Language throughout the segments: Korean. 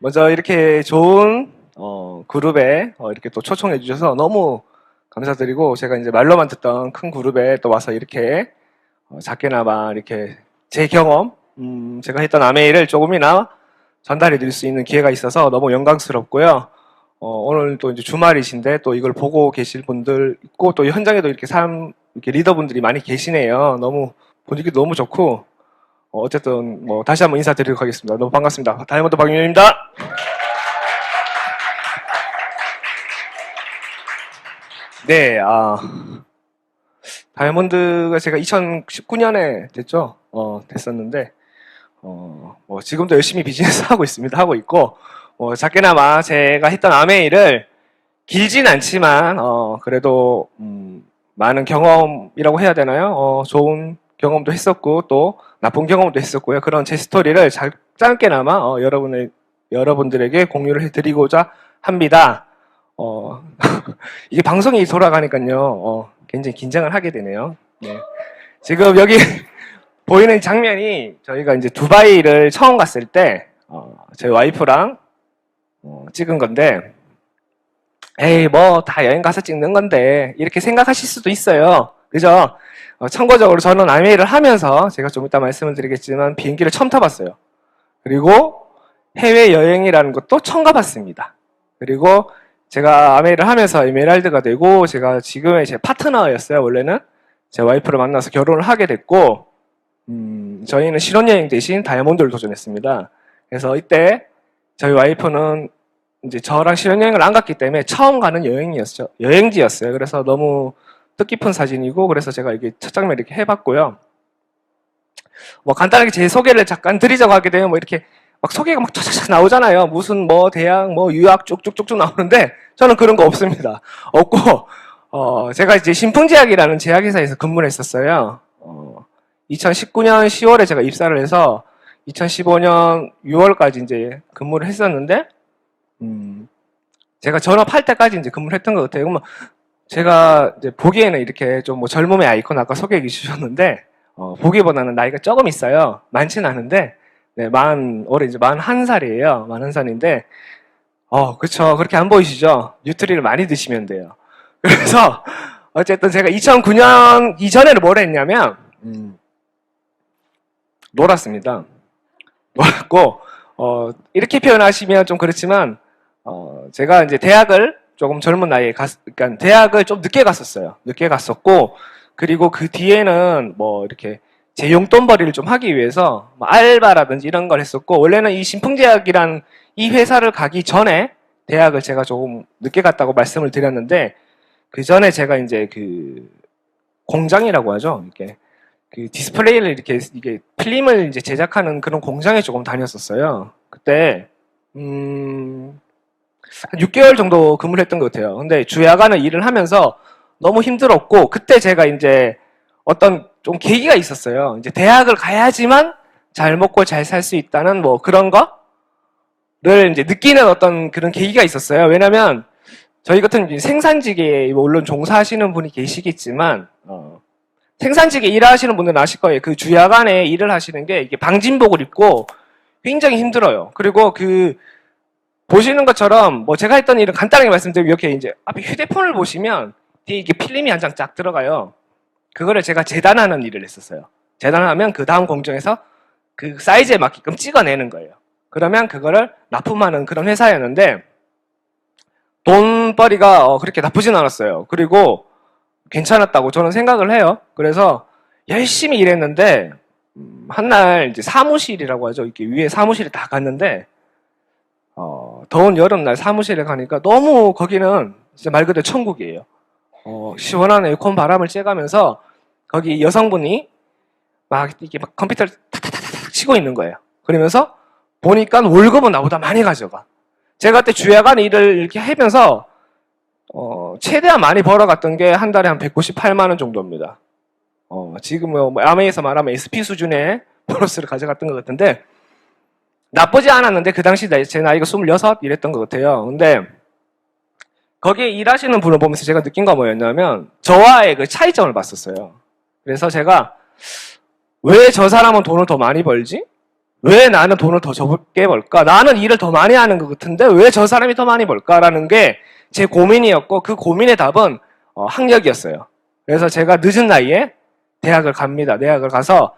먼저 이렇게 좋은 그룹에 이렇게 또 초청해 주셔서 너무 감사드리고, 제가 이제 말로만 듣던 큰 그룹에 또 와서 이렇게 작게나마 이렇게 제 경험, 제가 했던 아메이를 조금이나 전달해 드릴 수 있는 기회가 있어서 너무 영광스럽고요. 오늘 또 이제 주말이신데 또 이걸 보고 계실 분들 있고, 또 현장에도 이렇게 이렇게 리더분들이 많이 계시네요. 너무 분위기도 너무 좋고, 어쨌든 뭐 다시 한번 인사드리도록 하겠습니다. 너무 반갑습니다. 다이아몬드 박윤현입니다. 네, 다이아몬드가 제가 2019년에 됐죠. 됐었는데, 뭐 지금도 열심히 비즈니스 하고 있습니다. 하고 있고, 작게나마 제가 했던 아메이를 길진 않지만, 그래도, 많은 경험이라고 해야 되나요? 좋은 경험도 했었고, 또 나쁜 경험도 했었고요. 그런 제 스토리를 짧게나마, 여러분들에게 공유를 해드리고자 합니다. 이게 방송이 돌아가니까요, 굉장히 긴장을 하게 되네요. 네. 지금 여기 보이는 장면이 저희가 이제 두바이를 처음 갔을 때, 저희 와이프랑 찍은 건데, 에이, 뭐, 다 여행 가서 찍는 건데, 이렇게 생각하실 수도 있어요. 그죠? 참고적으로 저는 아메이를 하면서, 제가 좀 이따 말씀을 드리겠지만, 비행기를 처음 타봤어요. 그리고 해외여행이라는 것도 처음 가봤습니다. 그리고 제가 아메이를 하면서 에메랄드가 되고, 제가 지금의 제 파트너였어요, 원래는. 제 와이프를 만나서 결혼을 하게 됐고, 저희는 신혼여행 대신 다이아몬드를 도전했습니다. 그래서 이때 저희 와이프는 이제 저랑 신혼여행을 안 갔기 때문에 처음 가는 여행지였어요. 그래서 너무 뜻깊은 사진이고, 그래서 제가 이게 첫 장면 이렇게 해봤고요. 뭐 간단하게 제 소개를 잠깐 드리자고 하게 되면 뭐 이렇게 막 소개가 막 쫙쫙 나오잖아요. 무슨 뭐 대학 뭐 유학 쭉쭉쭉쭉 나오는데 저는 그런 거 없습니다. 없고, 제가 이제 신풍제약이라는 제약회사에서 근무를 했었어요. 2019년 10월에 제가 입사를 해서 2015년 6월까지 이제 근무를 했었는데, 제가 전업할 때까지 이제 근무를 했던 것 같아요. 그러면 제가 이제 보기에는 이렇게 좀 뭐 젊음의 아이콘 아까 소개해 주셨는데, 보기보다는 나이가 조금 있어요. 많지는 않은데, 네, 올해 이제 41살이에요. 41살인데, 그쵸. 그렇게 안 보이시죠? 뉴트리를 많이 드시면 돼요. 그래서, 어쨌든 제가 2009년 이전에는 뭘 했냐면, 놀았습니다. 놀았고, 이렇게 표현하시면 좀 그렇지만, 제가 이제 대학을 조금 젊은 나이에 그러니까 대학을 좀 늦게 갔었어요. 늦게 갔었고, 그리고 그 뒤에는 뭐 이렇게 제 용돈벌이를 좀 하기 위해서 뭐 알바라든지 이런 걸 했었고, 원래는 이 신풍제약이란 이 회사를 가기 전에 대학을 제가 조금 늦게 갔다고 말씀을 드렸는데, 그 전에 제가 이제 그 공장이라고 하죠. 이렇게 그 디스플레이를 이게 필름을 이제 제작하는 그런 공장에 조금 다녔었어요. 그때 한 6개월 정도 근무를 했던 것 같아요. 근데 주야간을 일을 하면서 너무 힘들었고, 그때 제가 이제 어떤 좀 계기가 있었어요. 이제 대학을 가야지만 잘 먹고 잘 살 수 있다는 뭐 그런 거를 이제 느끼는 어떤 그런 계기가 있었어요. 왜냐면 저희 같은 생산직에 물론 종사하시는 분이 계시겠지만, 생산직에 일하시는 분들은 아실 거예요. 그 주야간에 일을 하시는 게 이게 방진복을 입고 굉장히 힘들어요. 그리고 보시는 것처럼 뭐 제가 했던 일은 간단하게 말씀드리면, 이렇게 이제 앞에 휴대폰을 보시면 뒤에 이게 필름이 한 장 쫙 들어가요. 그거를 제가 재단하는 일을 했었어요. 재단을 하면 그 다음 공정에서 그 사이즈에 맞게끔 찍어내는 거예요. 그러면 그거를 납품하는 그런 회사였는데, 돈벌이가 그렇게 나쁘진 않았어요. 그리고 괜찮았다고 저는 생각을 해요. 그래서 열심히 일했는데, 한날 이제 사무실이라고 하죠. 이렇게 위에 사무실에 다 갔는데, 더운 여름날 사무실에 가니까 너무 거기는 진짜 말 그대로 천국이에요. 시원한 에어컨 바람을 쬐가면서 거기 여성분이 막 이렇게 막 컴퓨터를 탁탁탁탁 치고 있는 거예요. 그러면서 보니까 월급은 나보다 많이 가져가. 제가 그때 주야간 일을 이렇게 하면서 최대한 많이 벌어갔던 게 한 달에 한 198만 원 정도입니다. 지금 뭐 아메이에서 말하면 SP 수준의 보너스를 가져갔던 것 같은데, 나쁘지 않았는데 그 당시 제 나이가 26 이랬던 것 같아요. 근데 거기에 일하시는 분을 보면서 제가 느낀 거 뭐였냐면, 저와의 그 차이점을 봤었어요. 그래서 제가 왜 저 사람은 돈을 더 많이 벌지? 왜 나는 돈을 더 적게 벌까? 나는 일을 더 많이 하는 것 같은데 왜 저 사람이 더 많이 벌까라는 게 제 고민이었고 그 고민의 답은 학력이었어요. 그래서 제가 늦은 나이에 대학을 갑니다. 대학을 가서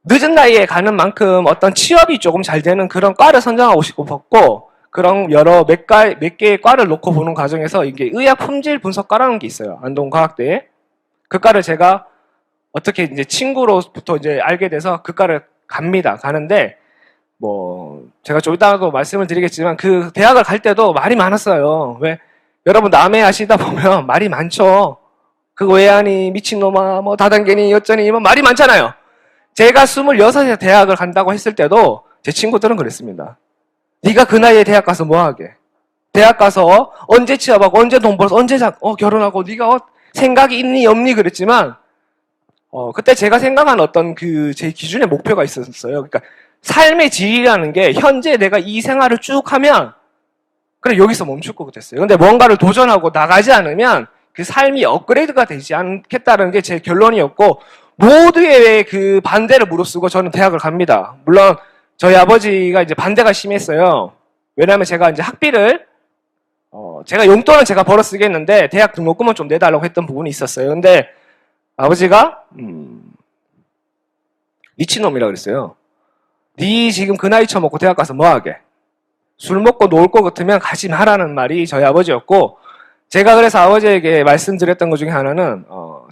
늦은 나이에 가는 만큼 어떤 취업이 조금 잘 되는 그런 과를 선정하고 싶었고 그런 몇 개의 과를 놓고 보는 과정에서 이게 의학 품질 분석과라는 게 있어요. 안동과학대에. 그 과를 제가 어떻게 이제 친구로부터 이제 알게 돼서 그 과를 갑니다. 가는데 뭐 제가 좀 이따가도 말씀을 드리겠지만 그 대학을 갈 때도 말이 많았어요. 왜 여러분 남해 하시다 보면 말이 많죠. 그 외아니 미친놈아 뭐 다단계니 어쩌니 뭐 말이 많잖아요. 제가 26에 대학을 간다고 했을 때도 제 친구들은 그랬습니다. 네가 그 나이에 대학 가서 뭐 하게? 대학 가서 언제 취업하고 언제 돈 벌어서 언제 결혼하고 네가 생각이 있니 없니 그랬지만 그때 제가 생각한 어떤 그 제 기준의 목표가 있었어요. 그러니까 삶의 질이라는 게 현재 내가 이 생활을 쭉 하면 그래 여기서 멈출 것 같았어요. 근데 뭔가를 도전하고 나가지 않으면 그 삶이 업그레이드가 되지 않겠다는 게 제 결론이었고 모두의 그 반대를 무릅쓰고 저는 대학을 갑니다. 물론 저희 아버지가 이제 반대가 심했어요. 왜냐하면 제가 이제 학비를 제가 용돈은 제가 벌어 쓰겠는데 대학 등록금은 좀 내달라고 했던 부분이 있었어요. 근데 아버지가 미친놈이라고 그랬어요. 네 지금 그 나이 처먹고 대학 가서 뭐 하게? 술 먹고 놀 것 같으면 가지 마라는 말이 저희 아버지였고 제가 그래서 아버지에게 말씀드렸던 것 중에 하나는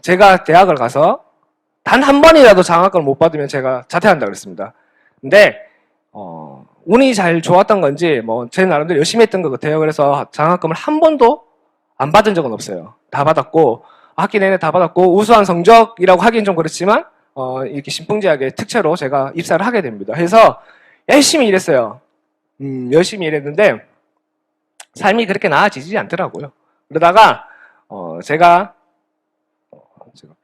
제가 대학을 가서 단 한 번이라도 장학금을 못 받으면 제가 자퇴한다 그랬습니다. 근데 운이 잘 좋았던 건지 뭐 제 나름대로 열심히 했던 것 같아요. 그래서 장학금을 한 번도 안 받은 적은 없어요. 다 받았고 학기 내내 다 받았고 우수한 성적이라고 하긴 좀 그렇지만 이렇게 신풍지하게 특채로 제가 입사를 하게 됩니다. 그래서 열심히 일했어요. 열심히 일했는데 삶이 그렇게 나아지지 않더라고요. 그러다가 제가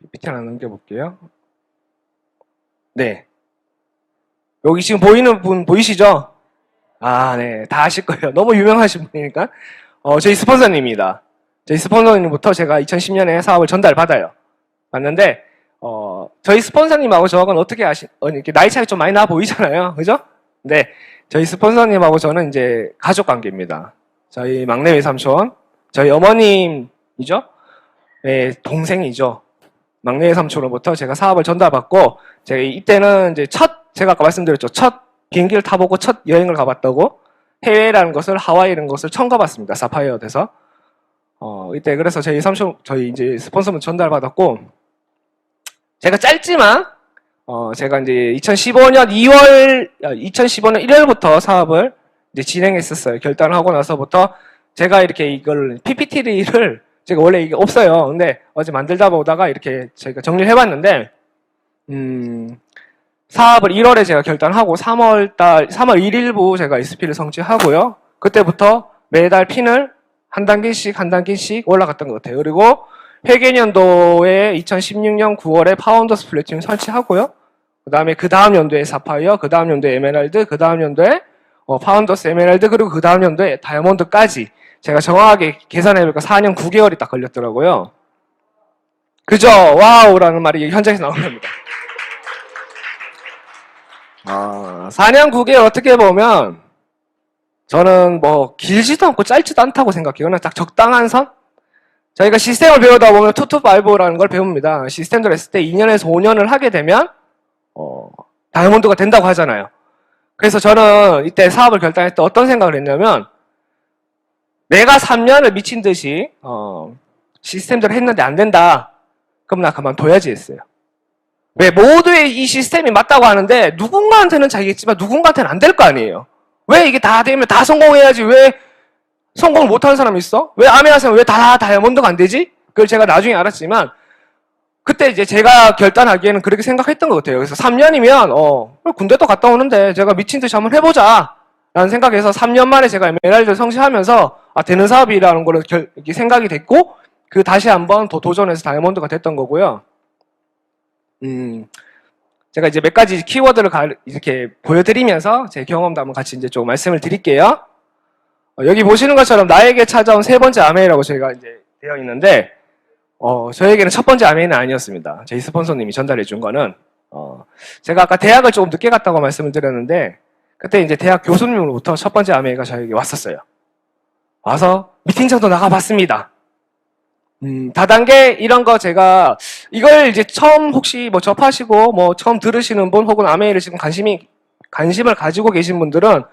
PPT 하나 넘겨볼게요. 네. 여기 지금 보이는 분 보이시죠? 아, 네. 다 아실 거예요. 너무 유명하신 분이니까. 저희 스폰서님입니다. 저희 스폰서님부터 제가 2010년에 사업을 전달받아요. 받는데, 저희 스폰서님하고 저하고는 어떻게 이렇게 나이 차이 좀 많이 나 보이잖아요. 그죠? 네. 저희 스폰서님하고 저는 이제 가족 관계입니다. 저희 막내 외삼촌, 저희 어머님이죠? 네, 동생이죠. 막내 외삼촌으로부터 제가 사업을 전달받고, 제가 이때는 이제 제가 아까 말씀드렸죠. 첫 비행기를 타보고 첫 여행을 가봤다고, 해외라는 것을, 하와이 이런 것을 처음 가봤습니다. 사파이어 돼서. 이때 그래서 저희 이제 스폰서분 전달받았고, 제가 짧지만, 제가 이제 2015년 1월부터 사업을 이제 진행했었어요. 결단을 하고 나서부터 제가 이렇게 이걸 PPT를 제가 원래 이게 없어요. 근데 어제 만들다 보다가 이렇게 제가 정리를 해봤는데, 사업을 1월에 제가 결단하고 3월 1일부 제가 SP를 성취하고요. 그때부터 매달 핀을 한 단계씩 올라갔던 것 같아요. 그리고 회계년도에 2016년 9월에 파운더스 플래티넘 설치하고요. 그 다음 연도에 사파이어, 그 다음 연도에 에메랄드, 그 다음 연도에 파운더스 에메랄드, 그리고 그 다음 연도에 다이아몬드까지 제가 정확하게 계산해보니까 4년 9개월이 딱 걸렸더라고요. 그죠? 와우라는 말이 현장에서 나온 겁니다. 4년 9개월 어떻게 보면 저는 뭐 길지도 않고 짧지도 않다고 생각해요. 그냥 딱 적당한 선? 저희가 시스템을 배우다 보면 2-5라는 걸 배웁니다. 시스템들 했을 때 2년에서 5년을 하게 되면 다이아몬드가 된다고 하잖아요. 그래서 저는 이때 사업을 결단할 때 어떤 생각을 했냐면 내가 3년을 미친 듯이 시스템들을 했는데 안 된다. 그럼 나 그만둬야지 했어요. 왜 모두의 이 시스템이 맞다고 하는데 누군가한테는 자기겠지만 누군가한테는 안 될 거 아니에요. 왜 이게 다 되면 다 성공해야지 왜 성공을 못하는 사람이 있어? 왜 아메아세는 왜 다 다이아몬드가 안 되지? 그걸 제가 나중에 알았지만 그때 이제 제가 결단하기에는 그렇게 생각했던 것 같아요. 그래서 3년이면 군대도 갔다 오는데 제가 미친 듯이 한번 해보자 라는 생각에서 3년 만에 제가 에메랄드를 성취하면서 되는 사업이라는 걸 생각이 됐고 그 다시 한번 더 도전해서 다이아몬드가 됐던 거고요. 제가 이제 몇 가지 키워드를 이렇게 보여드리면서 제 경험도 한번 같이 이제 좀 말씀을 드릴게요. 여기 보시는 것처럼 나에게 찾아온 세 번째 아메이라고 저희가 이제 되어 있는데, 저에게는 첫 번째 아메이는 아니었습니다. 저희 스폰서님이 전달해 준 거는. 제가 아까 대학을 조금 늦게 갔다고 말씀을 드렸는데, 그때 이제 대학 교수님으로부터 첫 번째 아메이가 저에게 왔었어요. 와서 미팅장도 나가봤습니다. 다단계 이런 거 제가 이걸 이제 처음 혹시 뭐 접하시고 뭐 처음 들으시는 분 혹은 아메이를 지금 관심을 가지고 계신 분들은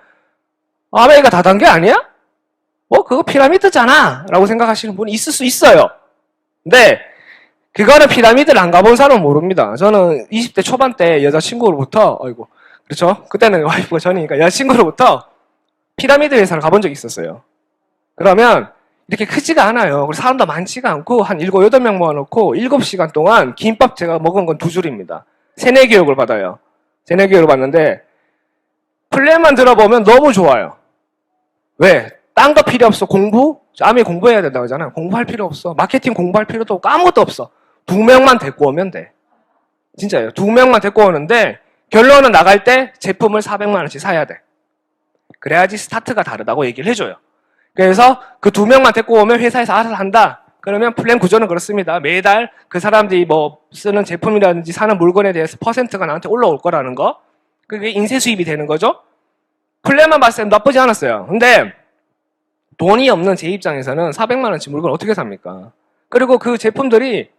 아메이가 다단계 아니야? 뭐 그거 피라미드잖아 라고 생각하시는 분이 있을 수 있어요. 근데 그거는 피라미드를 안 가본 사람은 모릅니다. 저는 20대 초반 때 여자친구로부터 그렇죠? 그때는 와이프가 전이니까 여자친구로부터 피라미드 회사를 가본 적이 있었어요. 그러면 이렇게 크지가 않아요. 그리고 사람도 많지가 않고 한 7, 8명 모아놓고 7시간 동안 김밥 제가 먹은 건 2줄입니다. 세뇌 교육을 받아요. 세뇌 교육을 받는데 플랜만 들어보면 너무 좋아요. 왜? 딴 거 필요 없어. 공부? 아메 공부해야 된다고 하잖아요. 공부할 필요 없어. 마케팅 공부할 필요도 없고 아무것도 없어. 2명만 데리고 오면 돼. 진짜예요. 2명만 데리고 오는데 결론은 나갈 때 제품을 400만 원씩 사야 돼. 그래야지 스타트가 다르다고 얘기를 해줘요. 그래서 그 2명만 데리고 오면 회사에서 알아서 한다. 그러면 플랜 구조는 그렇습니다. 매달 그 사람들이 뭐 쓰는 제품이라든지 사는 물건에 대해서 퍼센트가 나한테 올라올 거라는 거. 그게 인쇄 수입이 되는 거죠. 플랜만 봤을 때 나쁘지 않았어요. 근데 돈이 없는 제 입장에서는 400만 원치 물건을 어떻게 삽니까? 그리고 그 제품들이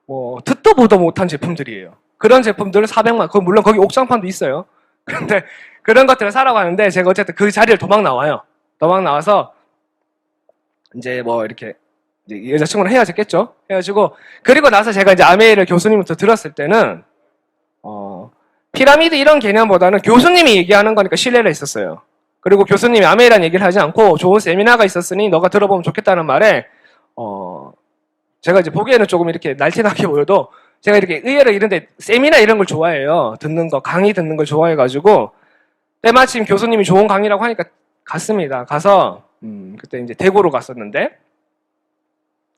뭐 듣도 보도 못한 제품들이에요. 그런 제품들을 400만 원, 물론 거기 옥상판도 있어요. 그런데 그런 것들을 사러 가는데 제가 어쨌든 그 자리를 도망 나와요. 도망 나와서 이제 뭐 이렇게 이제 여자친구랑 헤어졌겠죠. 헤어지고 그리고 나서 제가 이제 아메이를 교수님부터 들었을 때는 피라미드 이런 개념보다는 교수님이 얘기하는 거니까 신뢰가 있었어요. 그리고 교수님이 아메이란 얘기를 하지 않고 좋은 세미나가 있었으니 너가 들어보면 좋겠다는 말에 제가 이제 보기에는 조금 이렇게 날티나게 보여도 제가 이렇게 의외로 이런데 세미나 이런 걸 좋아해요. 듣는 거, 강의 듣는 걸 좋아해가지고 때마침 교수님이 좋은 강의라고 하니까 갔습니다. 가서 그때 이제 대구로 갔었는데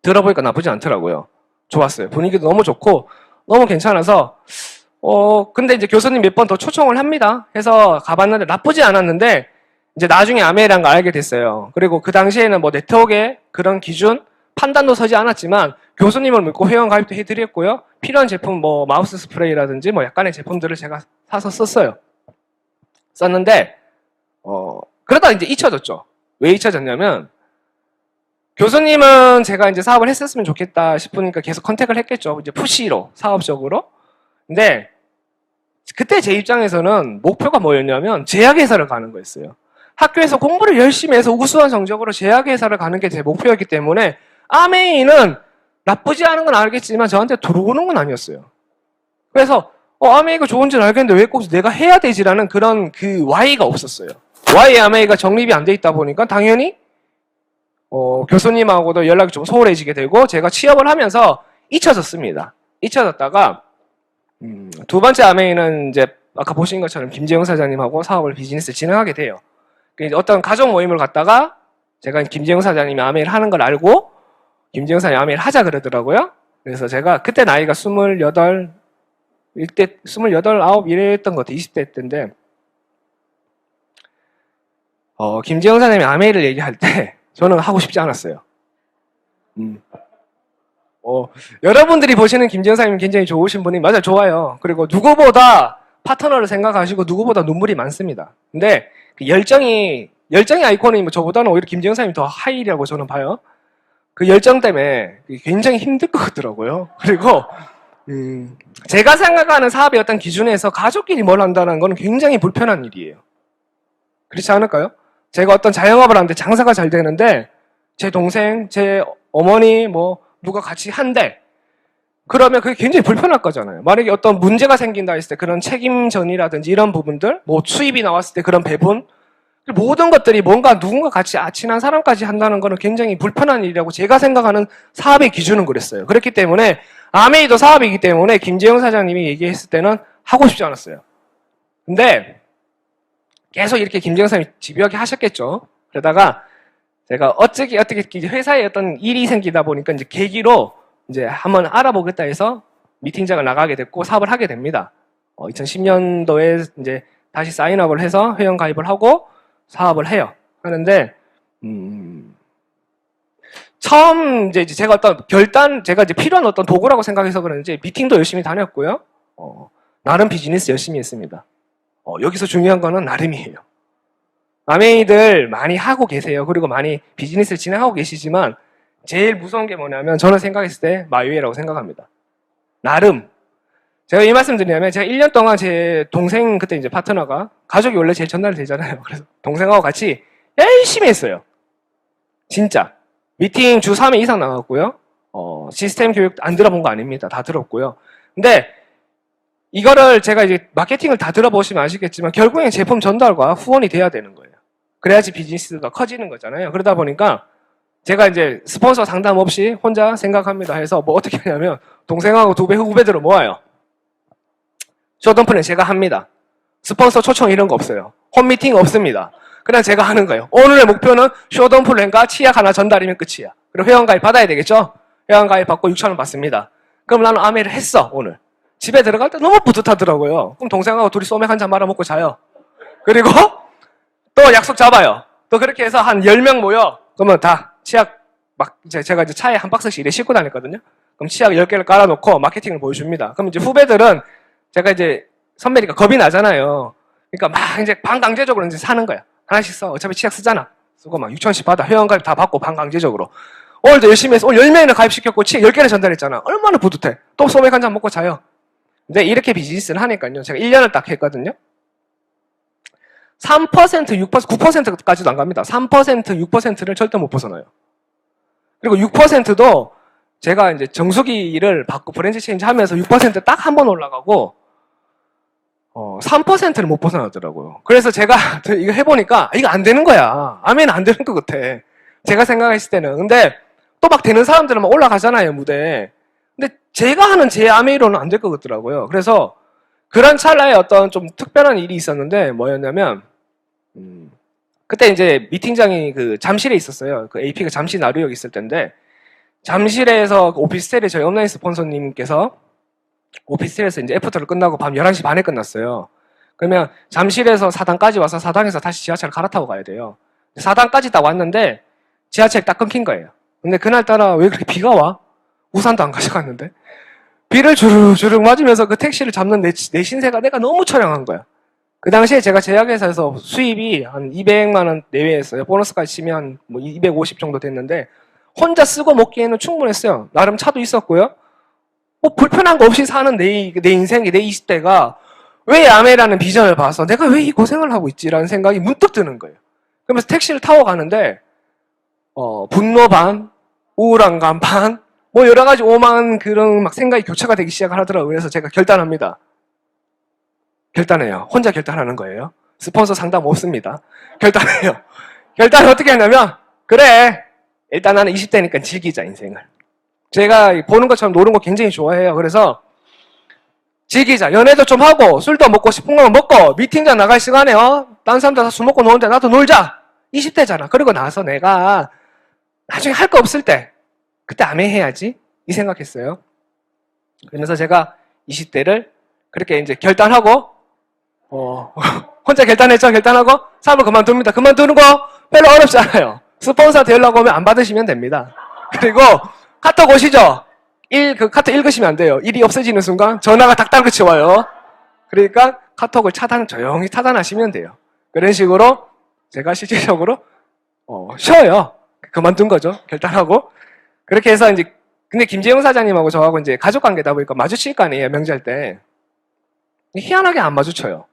들어보니까 나쁘지 않더라고요. 좋았어요. 분위기도 너무 좋고 너무 괜찮아서 근데 이제 교수님 몇 번 더 초청을 합니다. 해서 가봤는데 나쁘지 않았는데 이제 나중에 아메이라는 걸 알게 됐어요. 그리고 그 당시에는 뭐 네트워크의 그런 기준 판단도 서지 않았지만 교수님을 믿고 회원 가입도 해드렸고요. 필요한 제품 뭐 마우스 스프레이라든지 뭐 약간의 제품들을 제가 사서 썼어요. 썼는데 그러다 이제 잊혀졌죠. 왜 잊혀졌냐면 교수님은 제가 이제 사업을 했었으면 좋겠다 싶으니까 계속 컨택을 했겠죠. 이제 푸시로 사업적으로. 근데 그때 제 입장에서는 목표가 뭐였냐면 제약회사를 가는 거였어요. 학교에서 공부를 열심히 해서 우수한 성적으로 제약회사를 가는 게 제 목표였기 때문에 아메이는 나쁘지 않은 건 알겠지만 저한테 들어오는 건 아니었어요. 그래서 아메이가 좋은 줄 알겠는데 왜 꼭 내가 해야 되지라는 그런 그 Y가 없었어요. Y 아메이가 정립이 안 돼 있다 보니까 당연히 교수님하고도 연락이 좀 소홀해지게 되고 제가 취업을 하면서 잊혀졌습니다. 잊혀졌다가 두 번째 아메이는 이제 아까 보신 것처럼 김재영 사장님하고 사업을 비즈니스를 진행하게 돼요. 어떤 가족 모임을 갔다가 제가 김재영 사장님이 아메이를 하는 걸 알고 김재영 사장님이 아메이를 하자 그러더라고요. 그래서 제가 그때 나이가 28, 이때 28, 9 이랬던 것 같아요. 20대 때인데 김재영 사장님이 아메이를 얘기할 때 저는 하고 싶지 않았어요. 여러분들이 보시는 김재영 사장님 굉장히 좋으신 분이 맞아요. 좋아요. 그리고 누구보다 파트너를 생각하시고 누구보다 눈물이 많습니다. 근데 그 열정이 아이콘이 뭐 저보다는 오히려 김재영 사장님이 더 하이라고 저는 봐요. 그 열정 때문에 굉장히 힘들 것 같더라고요. 그리고 제가 생각하는 사업의 어떤 기준에서 가족끼리 뭘 한다는 건 굉장히 불편한 일이에요. 그렇지 않을까요? 제가 어떤 자영업을 하는데 장사가 잘 되는데 제 동생, 제 어머니 뭐 누가 같이 한대. 그러면 그게 굉장히 불편할 거잖아요. 만약에 어떤 문제가 생긴다 했을 때 그런 책임전이라든지 이런 부분들, 뭐 수입이 나왔을 때 그런 배분, 모든 것들이 뭔가 누군가 같이 친한 사람까지 한다는 거는 굉장히 불편한 일이라고 제가 생각하는 사업의 기준은 그랬어요. 그렇기 때문에 아메이도 사업이기 때문에 김재영 사장님이 얘기했을 때는 하고 싶지 않았어요. 근데 계속 이렇게 김재영 사장님이 집요하게 하셨겠죠. 그러다가 제가 어떻게 회사에 어떤 일이 생기다 보니까 이제 계기로 이제 한번 알아보겠다 해서 미팅장을 나가게 됐고 사업을 하게 됩니다. 2010년도에 이제 다시 사인업을 해서 회원 가입을 하고 사업을 해요. 하는데 처음 이제 제가 어떤 제가 이제 필요한 어떤 도구라고 생각해서 그런지 미팅도 열심히 다녔고요. 나름 비즈니스 열심히 했습니다. 여기서 중요한 거는 나름이에요. 아메이들 많이 하고 계세요. 그리고 많이 비즈니스를 진행하고 계시지만 제일 무서운 게 뭐냐면 저는 생각했을 때 마유회라고 생각합니다. 나름. 제가 이 말씀 드리냐면 제가 1년 동안 제 동생 그때 이제 파트너가 가족이 원래 제일 전달이 되잖아요. 그래서 동생하고 같이 열심히 했어요. 진짜. 미팅 주 3회 이상 나갔고요. 시스템 교육 안 들어본 거 아닙니다. 다 들었고요. 근데 이거를 제가 이제 마케팅을 다 들어보시면 아시겠지만 결국엔 제품 전달과 후원이 돼야 되는 거예요. 그래야지 비즈니스가 커지는 거잖아요. 그러다 보니까 제가 이제 스폰서 상담 없이 혼자 생각합니다 해서 뭐 어떻게 하냐면 동생하고 두 배 후배들을 모아요. 쇼덤플랜 제가 합니다. 스폰서 초청 이런 거 없어요. 홈미팅 없습니다. 그냥 제가 하는 거예요. 오늘의 목표는 쇼덤플랜과 치약 하나 전달이면 끝이야. 그리고 회원가입 받아야 되겠죠? 회원가입 받고 6,000원 받습니다. 그럼 나는 아메를 했어 오늘. 집에 들어갈 때 너무 뿌듯하더라고요. 그럼 동생하고 둘이 소맥 한 잔 말아먹고 자요. 그리고 또 약속 잡아요. 또 그렇게 해서 한 10명 모여. 그러면 다 치약 막 제가 이제 차에 한 박스씩 이래 싣고 다녔거든요. 그럼 치약 10개를 깔아놓고 마케팅을 보여줍니다. 그럼 이제 후배들은 제가 이제 선배니까 겁이 나잖아요. 그러니까 막 이제 반강제적으로 이제 사는 거야. 하나씩 써. 어차피 치약 쓰잖아. 쓰고 막 6,000원씩 받아. 회원가입 다 받고 반강제적으로. 오늘도 열심히 해서 오늘 10명이나 가입시켰고 치약 10개를 전달했잖아. 얼마나 뿌듯해. 또 소맥 한 잔 먹고 자요. 근데 이렇게 비즈니스를 하니까요. 제가 1년을 딱 했거든요. 3%, 6%, 9%까지도 안 갑니다. 3%, 6%를 절대 못 벗어나요. 그리고 6%도 제가 이제 정수기를 받고 브랜드 체인지 하면서 6% 딱 한 번 올라가고 3%를 못 벗어나더라고요. 그래서 제가 이거 해보니까 이거 안 되는 거야. 아멘 안 되는 것 같아. 제가 생각했을 때는. 근데 또 막 되는 사람들은 막 올라가잖아요, 무대에. 근데 제가 하는 제 아메이로는 안 될 것 같더라고요. 그래서 그런 찰나에 어떤 좀 특별한 일이 있었는데 뭐였냐면 그때 이제 미팅장이 그 잠실에 있었어요. 그 AP가 잠실 나루역 있을 텐데 잠실에서 오피스텔에 저희 온라인 스폰서님께서 오피스텔에서 이제 애프터를 끝나고 밤 11시 반에 끝났어요. 그러면 잠실에서 사당까지 와서 사당에서 다시 지하철을 갈아타고 가야 돼요. 사당까지 딱 왔는데 지하철이 딱 끊긴 거예요. 근데 그날따라 왜 그렇게 비가 와? 우산도 안 가져갔는데 비를 주룩주룩 맞으면서 그 택시를 잡는 내 신세가 내가 너무 처량한 거야. 그 당시에 제가 제약회사에서 수입이 한 200만 원 내외였어요. 보너스까지 치면 뭐 250 정도 됐는데 혼자 쓰고 먹기에는 충분했어요. 나름 차도 있었고요. 뭐 불편한 거 없이 사는 내 인생이 내 20대가 왜 야매라는 비전을 봐서 내가 왜 이 고생을 하고 있지라는 생각이 문득 드는 거예요. 그러면서 택시를 타고 가는데 분노 반, 우울함감 반, 뭐 여러 가지 오만 그런 막 생각이 교차가 되기 시작하더라고요. 그래서 제가 결단합니다. 결단해요. 혼자 결단하는 거예요. 스폰서 상담 없습니다. 결단해요. 결단을 어떻게 했냐면 그래 일단 나는 20대니까 즐기자 인생을. 제가 보는 것처럼 노는 거 굉장히 좋아해요. 그래서 즐기자. 연애도 좀 하고 술도 먹고 싶은 거만 먹고 미팅장 나갈 시간에 다른 사람들 다 술 먹고 노는데 나도 놀자. 20대잖아. 그리고 나서 내가 나중에 할 거 없을 때 그때 아메해야지 이 생각했어요. 그래서 제가 20대를 그렇게 이제 결단하고 혼자 결단했죠. 결단하고 사업을 그만둡니다. 그만두는 거 별로 어렵지 않아요. 스폰서 되려고 하면 안 받으시면 됩니다. 그리고 카톡 오시죠? 그 카톡 읽으시면 안 돼요. 일이 없어지는 순간 전화가 닥달같이 와요. 그러니까 카톡을 조용히 차단하시면 돼요. 그런 식으로 제가 실질적으로 쉬어요. 그만둔 거죠. 결단하고. 그렇게 해서 이제 근데 김재용 사장님하고 저하고 이제 가족 관계다 보니까 마주칠 거 아니에요. 명절 때. 희한하게 안 마주쳐요.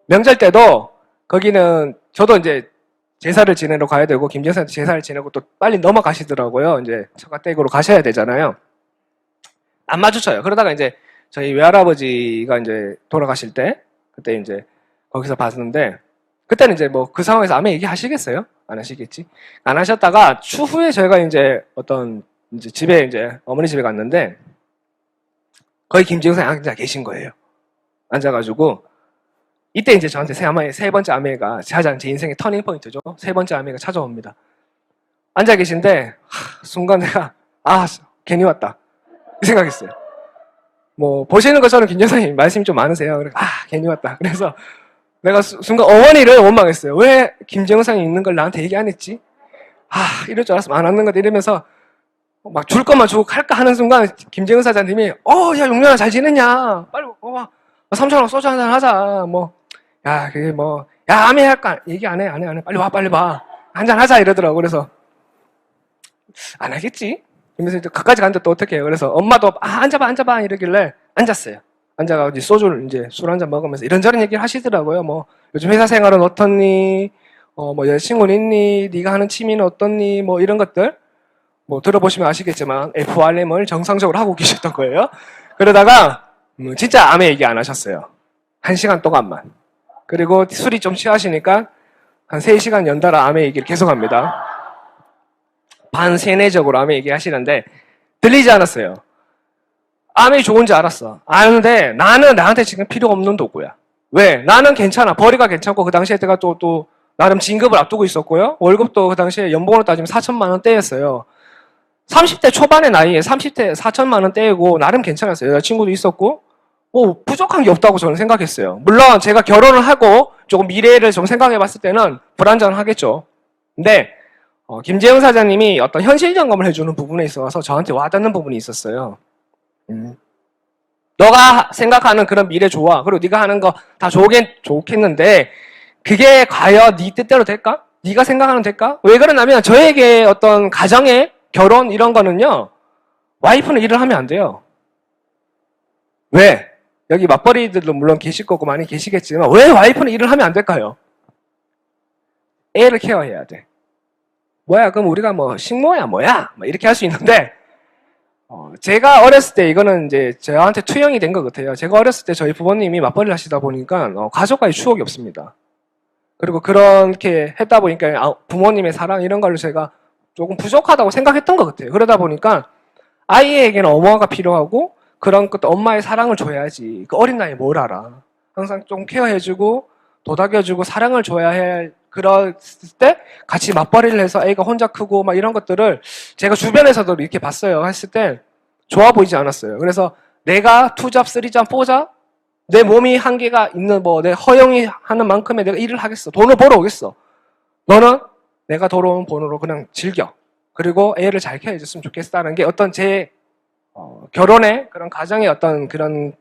명절 때도 거기는 저도 이제 제사를 지내러 가야 되고 김재용 사장님 제사를 지내고 또 빨리 넘어가시더라고요. 이제 처가댁으로 가셔야 되잖아요. 안 마주쳐요. 그러다가 이제 저희 외할아버지가 이제 돌아가실 때 그때 이제 거기서 봤는데 그때는 이제 뭐 그 상황에서 아마 얘기하시겠어요? 안 하시겠지? 안 하셨다가 추후에 저희가 이제 어떤 이제 집에 이제 어머니 집에 갔는데 거기 김재용 사장이 앉아 계신 거예요. 앉아가지고 이때 이제 저한테 세 번째 아메가 가장 제 인생의 터닝 포인트죠. 세 번째 아메가 찾아옵니다. 앉아 계신데 순간 내가 괜히 왔다 이 생각했어요. 뭐 보시는 것처럼 김 여사님 말씀이 좀 많으세요. 그래서 괜히 왔다. 그래서 내가 순간 어머니를 원망했어요. 왜 김재용 사장이 있는 걸 나한테 얘기 안 했지? 이럴 줄 알았으면 안 왔는 거다 이러면서 막 줄 것만 주고 갈까 하는 순간 김재은 사장님이 야 용렬아 잘 지냈냐 빨리 와 3,000원 소주 한잔 하자 뭐 야 그게 뭐 야 아메 할까 얘기 안 해 빨리 와 한잔 하자 이러더라고. 그래서 안 하겠지. 그래서 이제 그까지 갔는데 또 어떻게 해요. 그래서 엄마도 앉아봐 이러길래 앉았어요. 앉아가지고 이제 소주를 이제 술 한잔 먹으면서 이런저런 얘기를 하시더라고요. 뭐 요즘 회사 생활은 어떻니 뭐 여자친구는 있니 네가 하는 취미는 어떻니 뭐 이런 것들 뭐 들어보시면 아시겠지만 FRM을 정상적으로 하고 계셨던 거예요. 그러다가 진짜 아메 얘기 안 하셨어요. 1시간 동안만. 그리고 술이 좀 취하시니까 한 3시간 연달아 아메 얘기를 계속합니다. 반세뇌적으로 아메 얘기하시는데 들리지 않았어요. 아메 좋은지 알았어. 아는데 나는 나한테 지금 필요 없는 도구야. 왜? 나는 괜찮아. 벌이가 괜찮고 그 당시에 제가 또 나름 진급을 앞두고 있었고요. 월급도 그 당시에 연봉으로 따지면 4천만 원대였어요. 30대 초반의 나이에 30대 4천만 원 떼고 나름 괜찮았어요. 여자친구도 있었고 뭐 부족한 게 없다고 저는 생각했어요. 물론 제가 결혼을 하고 조금 미래를 좀 생각해 봤을 때는 불안정하겠죠. 근데 김재영 사장님이 어떤 현실 점검을 해주는 부분에 있어서 저한테 와닿는 부분이 있었어요. 너가 생각하는 그런 미래 좋아. 그리고 네가 하는 거 다 좋겠는데 그게 과연 네 뜻대로 될까? 네가 생각하는 될까? 왜 그러냐면 저에게 어떤 가정의 결혼 이런 거는요. 와이프는 일을 하면 안 돼요. 왜? 여기 맞벌이들도 물론 계실 거고 많이 계시겠지만 왜 와이프는 일을 하면 안 될까요? 애를 케어해야 돼. 뭐야 그럼 우리가 뭐 식모야 뭐야? 뭐 이렇게 할 수 있는데 제가 어렸을 때 이거는 이제 저한테 투영이 된 것 같아요. 제가 어렸을 때 저희 부모님이 맞벌이를 하시다 보니까 가족과의 추억이 없습니다. 그리고 그렇게 했다 보니까 부모님의 사랑 이런 걸로 제가 조금 부족하다고 생각했던 것 같아요. 그러다 보니까 아이에게는 어머니가 필요하고 그런 것도 엄마의 사랑을 줘야지. 그 어린 나이에 뭘 알아. 항상 좀 케어해주고 도닥여주고 사랑을 줘야 할 그럴 때 같이 맞벌이를 해서 애가 혼자 크고 막 이런 것들을 제가 주변에서도 이렇게 봤어요. 했을 때 좋아 보이지 않았어요. 그래서 내가 2잡, 3잡, 4잡 내 몸이 한계가 있는 내 허용이 하는 만큼의 내가 일을 하겠어. 돈을 벌어오겠어. 너는 내가 들어온 돈으로 그냥 즐겨. 그리고 애를 잘 케어해줬으면 좋겠다는 게 어떤 제 결혼의 그런 가정의 어떤 그런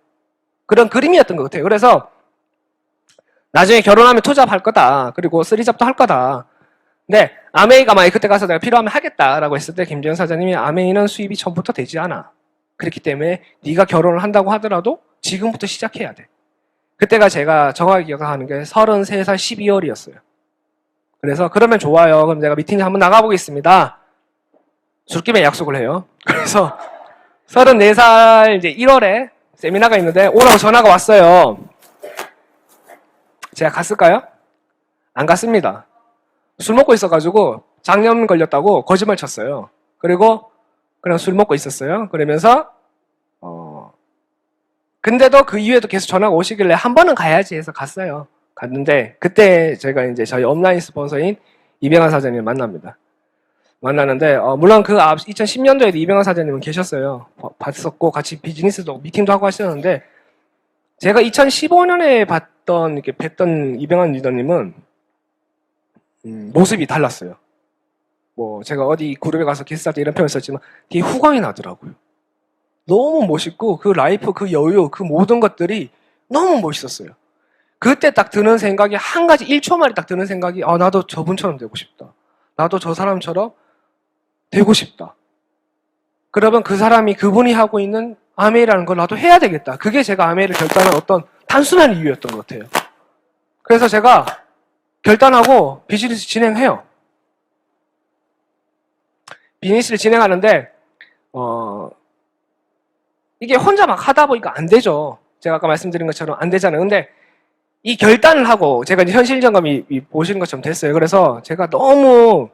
그림이었던 것 같아요. 그래서 나중에 결혼하면 2잡 할 거다. 그리고 3잡도 할 거다. 근데 아메이가 만약 그때 가서 내가 필요하면 하겠다라고 했을 때 김재현 사장님이 아메이는 수입이 처음부터 되지 않아. 그렇기 때문에 네가 결혼을 한다고 하더라도 지금부터 시작해야 돼. 그때가 제가 정확히 기억하는 게 33살 12월이었어요. 그래서 그러면 좋아요. 그럼 내가 미팅 한번 나가보겠습니다. 술김에 약속을 해요. 그래서 34살 이제 1월에 세미나가 있는데 오라고 전화가 왔어요. 제가 갔을까요? 안 갔습니다. 술 먹고 있어가지고 장염 걸렸다고 거짓말 쳤어요. 그리고 그냥 술 먹고 있었어요. 그러면서 근데도 그 이후에도 계속 전화가 오시길래 한 번은 가야지 해서 갔어요. 갔는데 그때 제가 이제 저희 업라인 스폰서인 이병환 사장님을 만나는데 물론 그 2010년도에도 이병환 사장님은 계셨어요. 봤었고 같이 비즈니스도 미팅도 하고 하셨는데 제가 2015년에 이렇게 뵀던 이병환 리더님은 모습이 달랐어요. 뭐 제가 어디 그룹에 가서 게스트할 때 이런 표현을 썼지만 되게 후광이 나더라고요. 너무 멋있고 그 라이프, 그 여유, 그 모든 것들이 너무 멋있었어요. 그때 딱 드는 생각이 한 가지 1초 만에 딱 드는 생각이 나도 저분처럼 되고 싶다. 나도 저 사람처럼 되고 싶다. 그러면 그 사람이 그분이 하고 있는 아메이라는 걸 나도 해야 되겠다. 그게 제가 아메이를 결단한 어떤 단순한 이유였던 것 같아요. 그래서 제가 결단하고 비즈니스 진행해요. 비즈니스를 진행하는데 이게 혼자 막 하다 보니까 안 되죠. 제가 아까 말씀드린 것처럼 안 되잖아요. 근데 이 결단을 하고 제가 이제 현실 점검이 보시는 것처럼 됐어요. 그래서 제가 너무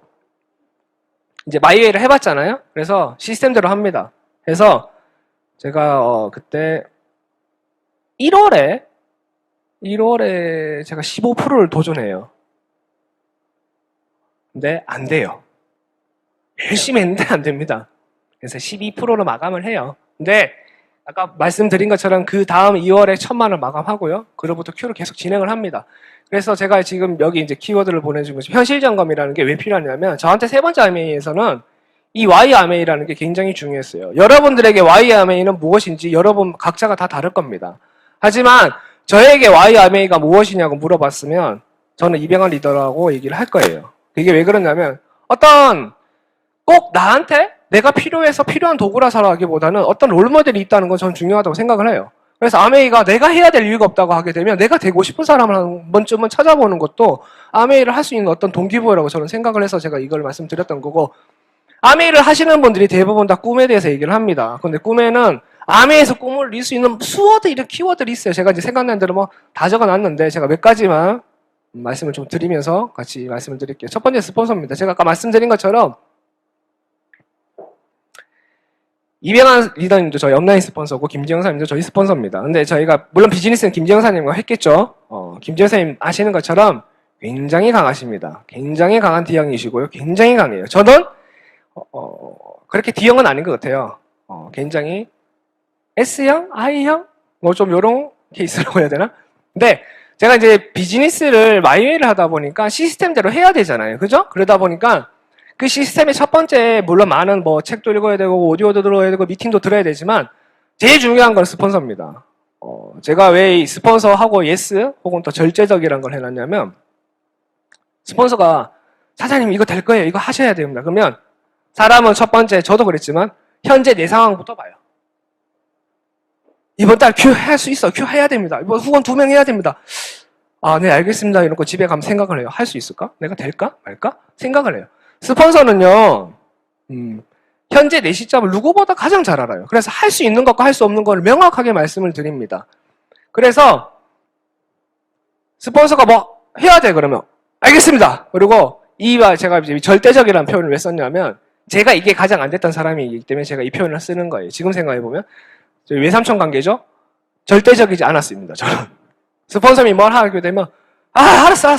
이제 마이웨이를 해봤잖아요. 그래서 시스템대로 합니다. 그래서 제가 그때 1월에 제가 15%를 도전해요. 근데 안 돼요. 열심히 했는데 안 됩니다. 그래서 12%로 마감을 해요. 근데 아까 말씀드린 것처럼 그 다음 2월에 1,000만을 마감하고요. 그로부터 Q를 계속 진행을 합니다. 그래서 제가 지금 여기 이제 키워드를 보내준 거죠. 현실 점검이라는 게 왜 필요하냐면 저한테 세 번째 IMA에서는 이 YMA라는 게 굉장히 중요했어요. 여러분들에게 YMA는 무엇인지 여러분 각자가 다 다를 겁니다. 하지만 저에게 YMA가 무엇이냐고 물어봤으면 저는 이병헌 리더라고 얘기를 할 거예요. 이게 왜 그러냐면 어떤 꼭 나한테 내가 필요해서 필요한 도구라서라기보다는 어떤 롤모델이 있다는 건 저는 중요하다고 생각을 해요. 그래서 아메이가 내가 해야 될 이유가 없다고 하게 되면 내가 되고 싶은 사람을 한 번쯤은 찾아보는 것도 아메이를 할 수 있는 어떤 동기부여라고 저는 생각을 해서 제가 이걸 말씀드렸던 거고, 아메이를 하시는 분들이 대부분 다 꿈에 대해서 얘기를 합니다. 근데 꿈에는 아메이에서 꿈을 이룰 수 있는 수어들, 이런 키워드들이 있어요. 제가 이제 생각난 대로 뭐 다 적어놨는데 제가 몇 가지만 말씀을 좀 드리면서 같이 말씀을 드릴게요. 첫 번째 스폰서입니다. 제가 아까 말씀드린 것처럼 이병헌 리더님도 저희 업라인 스폰서고 김지영사님도 저희 스폰서입니다. 근데 저희가 물론 비즈니스는 김지영사님과 했겠죠. 김지영사님 아시는 것처럼 굉장히 강하십니다. 굉장히 강한 D형이시고요. 굉장히 강해요. 저는 그렇게 D형은 아닌 것 같아요. 굉장히 S형, I형 뭐 좀 요런 케이스라고 해야 되나? 근데 제가 이제 비즈니스를 마이웨이를 하다 보니까 시스템대로 해야 되잖아요. 그죠? 그러다 보니까 그 시스템의 첫 번째, 물론 많은 뭐 책도 읽어야 되고, 오디오도 들어야 되고, 미팅도 들어야 되지만, 제일 중요한 건 스폰서입니다. 제가 왜 이 스폰서하고 예스, 혹은 또 절제적이라는 걸 해놨냐면, 스폰서가, 사장님 이거 될 거예요. 이거 하셔야 됩니다. 그러면, 사람은 첫 번째, 저도 그랬지만, 현재 내 상황부터 봐요. 이번 달 큐 할 수 있어. 큐 해야 됩니다. 이번 후원 2명 해야 됩니다. 아, 네, 알겠습니다. 이러고 집에 가면 생각을 해요. 할 수 있을까? 내가 될까? 말까? 생각을 해요. 스폰서는요, 현재 내 시점을 누구보다 가장 잘 알아요. 그래서 할 수 있는 것과 할 수 없는 것을 명확하게 말씀을 드립니다. 그래서 스폰서가 뭐 해야 돼 그러면 알겠습니다. 그리고 제가 이제 절대적이라는 표현을 왜 썼냐면 제가 이게 가장 안 됐던 사람이기 때문에 제가 이 표현을 쓰는 거예요. 지금 생각해 보면 저희 외삼촌 관계죠. 절대적이지 않았습니다. 저는 스폰서님이 뭘 하게 되면 알았어.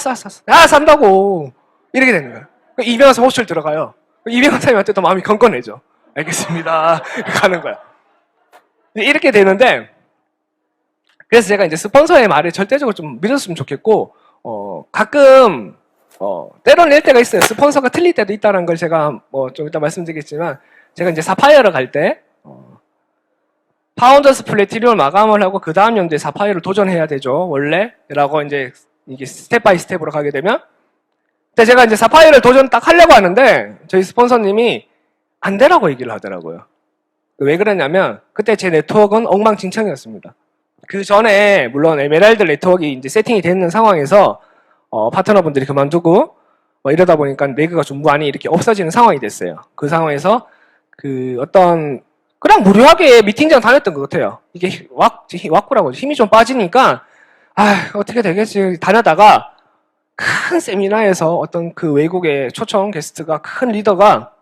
산다고 이렇게 되는 거예요. 이병헌 호출 들어가요. 이병헌 사님한테 또 마음이 건건해져. 알겠습니다. 가는 거야. 이렇게 되는데, 그래서 제가 이제 스폰서의 말을 절대적으로 좀 믿었으면 좋겠고, 가끔, 때로는 이럴 때가 있어요. 스폰서가 틀릴 때도 있다는 걸 제가 뭐 좀 이따 말씀드리겠지만, 제가 이제 사파이어를 갈 때, 파운더스 플래티늄을 마감을 하고 그 다음 연도에 사파이어를 도전해야 되죠. 원래. 라고 이제 이게 스텝 바이 스텝으로 가게 되면, 근데 제가 이제 사파이어를 도전 딱 하려고 하는데 저희 스폰서님이 안 되라고 얘기를 하더라고요. 왜 그러냐면 그때 제 네트워크는 엉망진창이었습니다. 그 전에 물론 에메랄드 네트워크가 이제 세팅이 되는 상황에서 파트너분들이 그만두고 이러다 보니까 매그가 좀 많이 이렇게 없어지는 상황이 됐어요. 그 상황에서 그 어떤 그냥 무료하게 미팅장 다녔던 것 같아요. 이게 왁구라고 힘이 좀 빠지니까 어떻게 되겠지 다녔다가 큰 세미나에서 어떤 그 외국의 초청 게스트가 큰 리더가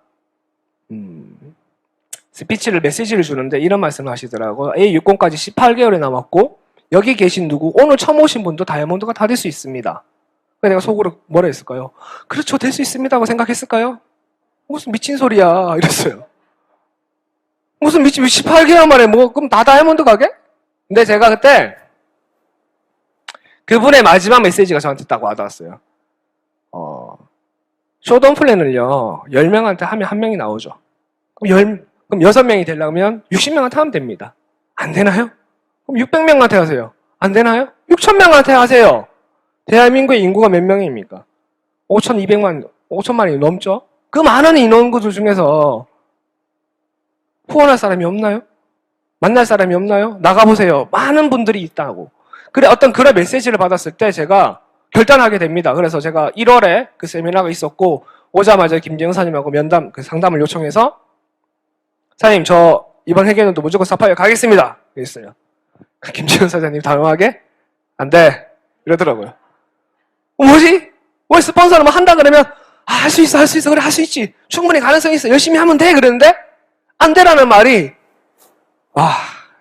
스피치를 메시지를 주는데 이런 말씀을 하시더라고요. A60까지 18개월이 남았고 여기 계신 누구 오늘 처음 오신 분도 다이아몬드가 다 될 수 있습니다. 그래서 내가 속으로 뭐라 했을까요? 그렇죠, 될 수 있습니다고 생각했을까요? 무슨 미친 소리야 이랬어요. 무슨 18개월 만에 뭐 그럼 다 다이아몬드 가게? 근데 제가 그때 그분의 마지막 메시지가 저한테 딱 와닿았어요. 쇼돈 플랜을요, 10명한테 하면 1명이 나오죠. 그럼 6명이 되려면 60명한테 하면 됩니다. 안 되나요? 그럼 600명한테 하세요. 안 되나요? 6,000명한테 하세요. 대한민국의 인구가 몇 명입니까? 5천만이 넘죠? 그 많은 인원구조 중에서 후원할 사람이 없나요? 만날 사람이 없나요? 나가보세요. 많은 분들이 있다고. 그래, 어떤 그런 메시지를 받았을 때 제가 결단하게 됩니다. 그래서 제가 1월에 그 세미나가 있었고, 오자마자 김재영 사님하고 면담, 그 상담을 요청해서, 사장님, 저 이번 회계년도 무조건 사파이어 가겠습니다. 그랬어요. 김재영 사장님 당황하게, 안 돼. 이러더라고요. 뭐지? 왜 스폰서는 뭐 한다 그러면, 할 수 있어. 그래, 할 수 있지. 충분히 가능성이 있어. 열심히 하면 돼. 그러는데, 안 되라는 말이,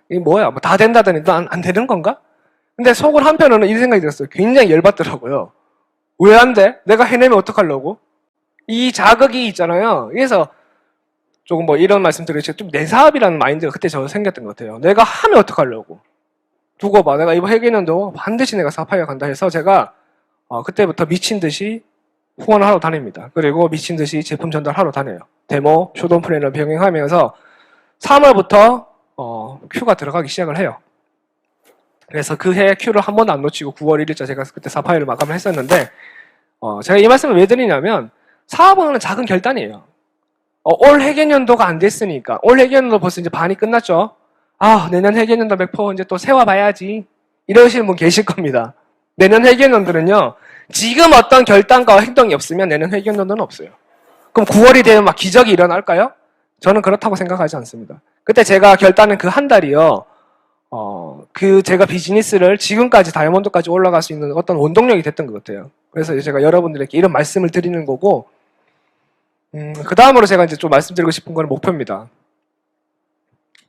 이게 뭐야? 뭐 다 된다더니 또 안 되는 건가? 근데 속을 한편으로는 이 생각이 들었어요. 굉장히 열받더라고요. 왜 안 돼? 내가 해내면 어떡하려고? 이 자극이 있잖아요. 그래서 조금 뭐 이런 말씀 드리죠. 좀 내 사업이라는 마인드가 그때 저 생겼던 것 같아요. 내가 하면 어떡하려고? 두고 봐. 내가 이번 회계년도 반드시 내가 사파이어 간다 해서 제가 그때부터 미친 듯이 후원을 하러 다닙니다. 그리고 미친 듯이 제품 전달하러 다녀요. 데모, 쇼돈 플랜을 병행하면서 3월부터 큐가 들어가기 시작을 해요. 그래서 그 해 큐를 한 번도 안 놓치고 9월 1일자 제가 그때 사파이어를 마감을 했었는데 제가 이 말씀을 왜 드리냐면 사업은 작은 결단이에요. 올 회계연도가 안 됐으니까 올 회계연도 벌써 이제 반이 끝났죠. 아 내년 회계연도 100% 이제 또 세워봐야지 이러시는 분 계실 겁니다. 내년 회계연도는요 지금 어떤 결단과 행동이 없으면 내년 회계연도는 없어요. 그럼 9월이 되면 막 기적이 일어날까요? 저는 그렇다고 생각하지 않습니다. 그때 제가 결단한 그 한 달이요. 제가 비즈니스를 지금까지 다이아몬드까지 올라갈 수 있는 어떤 원동력이 됐던 것 같아요. 그래서 제가 여러분들에게 이런 말씀을 드리는 거고, 그 다음으로 제가 이제 좀 말씀드리고 싶은 건 목표입니다.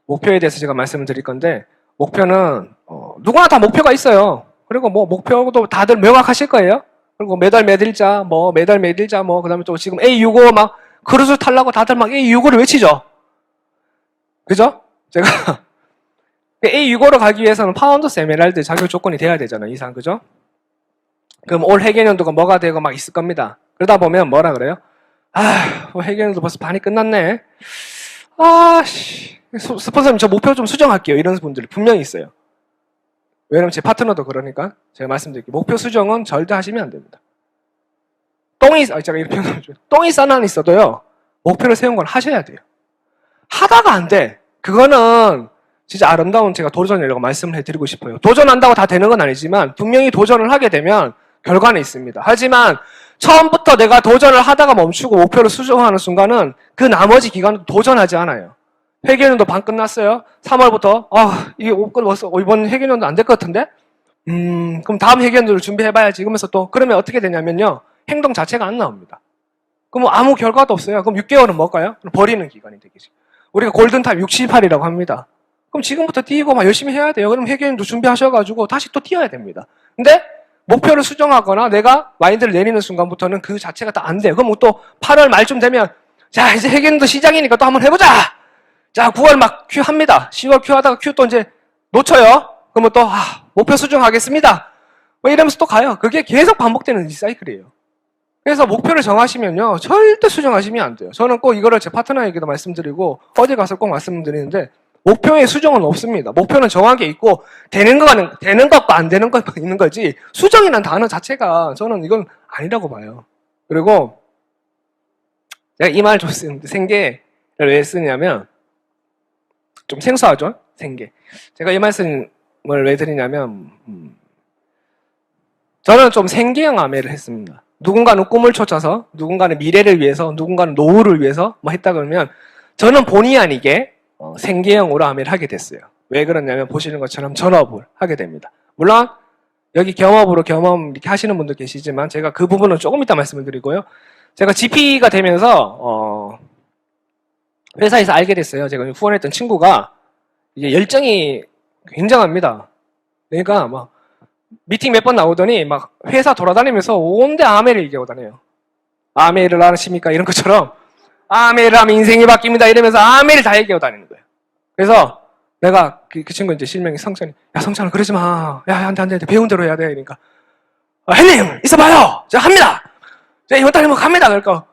목표에 대해서 제가 말씀을 드릴 건데, 목표는, 누구나 다 목표가 있어요. 그리고 뭐, 목표도 다들 명확하실 거예요. 그리고 매달 몇 일자, 그 다음에 또 지금 A65 막, 크루즈 타려고 다들 막 A65를 외치죠. 그죠? 제가, A65로 가기 위해서는 파운더스 에메랄드 자격 조건이 돼야 되잖아요. 이상, 그죠? 그럼 올 회계연도가 뭐가 되고 막 있을 겁니다. 그러다 보면 뭐라 그래요? 회계연도 벌써 반이 끝났네. 스폰서님 저 목표 좀 수정할게요. 이런 분들이 분명히 있어요. 왜냐면 제 파트너도 그러니까 제가 말씀드릴게요. 목표 수정은 절대 하시면 안 됩니다. 제가 이렇게 표현하죠. 똥이 싸난 있어도요. 목표를 세운 건 하셔야 돼요. 하다가 안 돼. 그거는 진짜 아름다운 제가 도전이라고 말씀을 해드리고 싶어요. 도전한다고 다 되는 건 아니지만 분명히 도전을 하게 되면 결과는 있습니다. 하지만 처음부터 내가 도전을 하다가 멈추고 목표를 수정하는 순간은 그 나머지 기간은 도전하지 않아요. 회계연도 반 끝났어요. 3월부터 이게 이번 회계연도 안 될 것 같은데? 그럼 다음 회계연도를 준비해봐야지. 그러면서 또 그러면 어떻게 되냐면요. 행동 자체가 안 나옵니다. 그럼 아무 결과도 없어요. 그럼 6개월은 뭘까요? 버리는 기간이 되겠죠. 우리가 골든타임 68이라고 합니다. 그럼 지금부터 뛰고 막 열심히 해야 돼요. 그럼 회계연도 준비하셔가지고 다시 또 뛰어야 됩니다. 근데 목표를 수정하거나 내가 마인드를 내리는 순간부터는 그 자체가 다 안 돼요. 그럼 또 8월 말쯤 되면 자 이제 회계연도 시작이니까 또 한번 해보자. 자 9월 막 큐 합니다. 10월 큐 하다가 큐 또 이제 놓쳐요. 그러면 또 목표 수정하겠습니다. 뭐 이러면서 또 가요. 그게 계속 반복되는 이 사이클이에요. 그래서 목표를 정하시면요 절대 수정하시면 안 돼요. 저는 꼭 이거를 제 파트너에게도 말씀드리고 어디 가서 꼭 말씀드리는데 목표의 수정은 없습니다. 목표는 정하게 있고 되는 것과 안 되는 것만 있는 거지 수정이라는 단어 자체가 저는 이건 아니라고 봐요. 그리고 제가 이 말 좀 쓰는데 생계를 왜 쓰냐면 좀 생소하죠? 생계. 제가 이 말씀을 왜 드리냐면 저는 좀 생계형 암해를 했습니다. 누군가는 꿈을 쫓아서 누군가는 미래를 위해서 누군가는 노후를 위해서 뭐 했다 그러면 저는 본의 아니게 생계형으로 암해를 하게 됐어요. 왜 그러냐면 보시는 것처럼 전업을 하게 됩니다. 물론 여기 경험으로 경험 이렇게 하시는 분도 계시지만 제가 그 부분은 조금 이따 말씀을 드리고요. 제가 GP가 되면서 회사에서 알게 됐어요. 제가 후원했던 친구가 이게 열정이 굉장합니다. 그러니까 막 미팅 몇 번 나오더니 막 회사 돌아다니면서 온데 아메를 얘기하고 다녀요. 아메를 아십니까? 이런 것처럼 아메를 하면 인생이 바뀝니다. 이러면서 아메를 다 얘기하고 다니는 거예요. 그래서 내가 그 친구 이제 실명이 성찬이 야 성찬아 그러지 마. 야 안돼 배운 대로 해야 돼. 그러니까 헬님 있어봐요. 제가 합니다. 제가 이번 달에 뭐 갑니다. 그러니까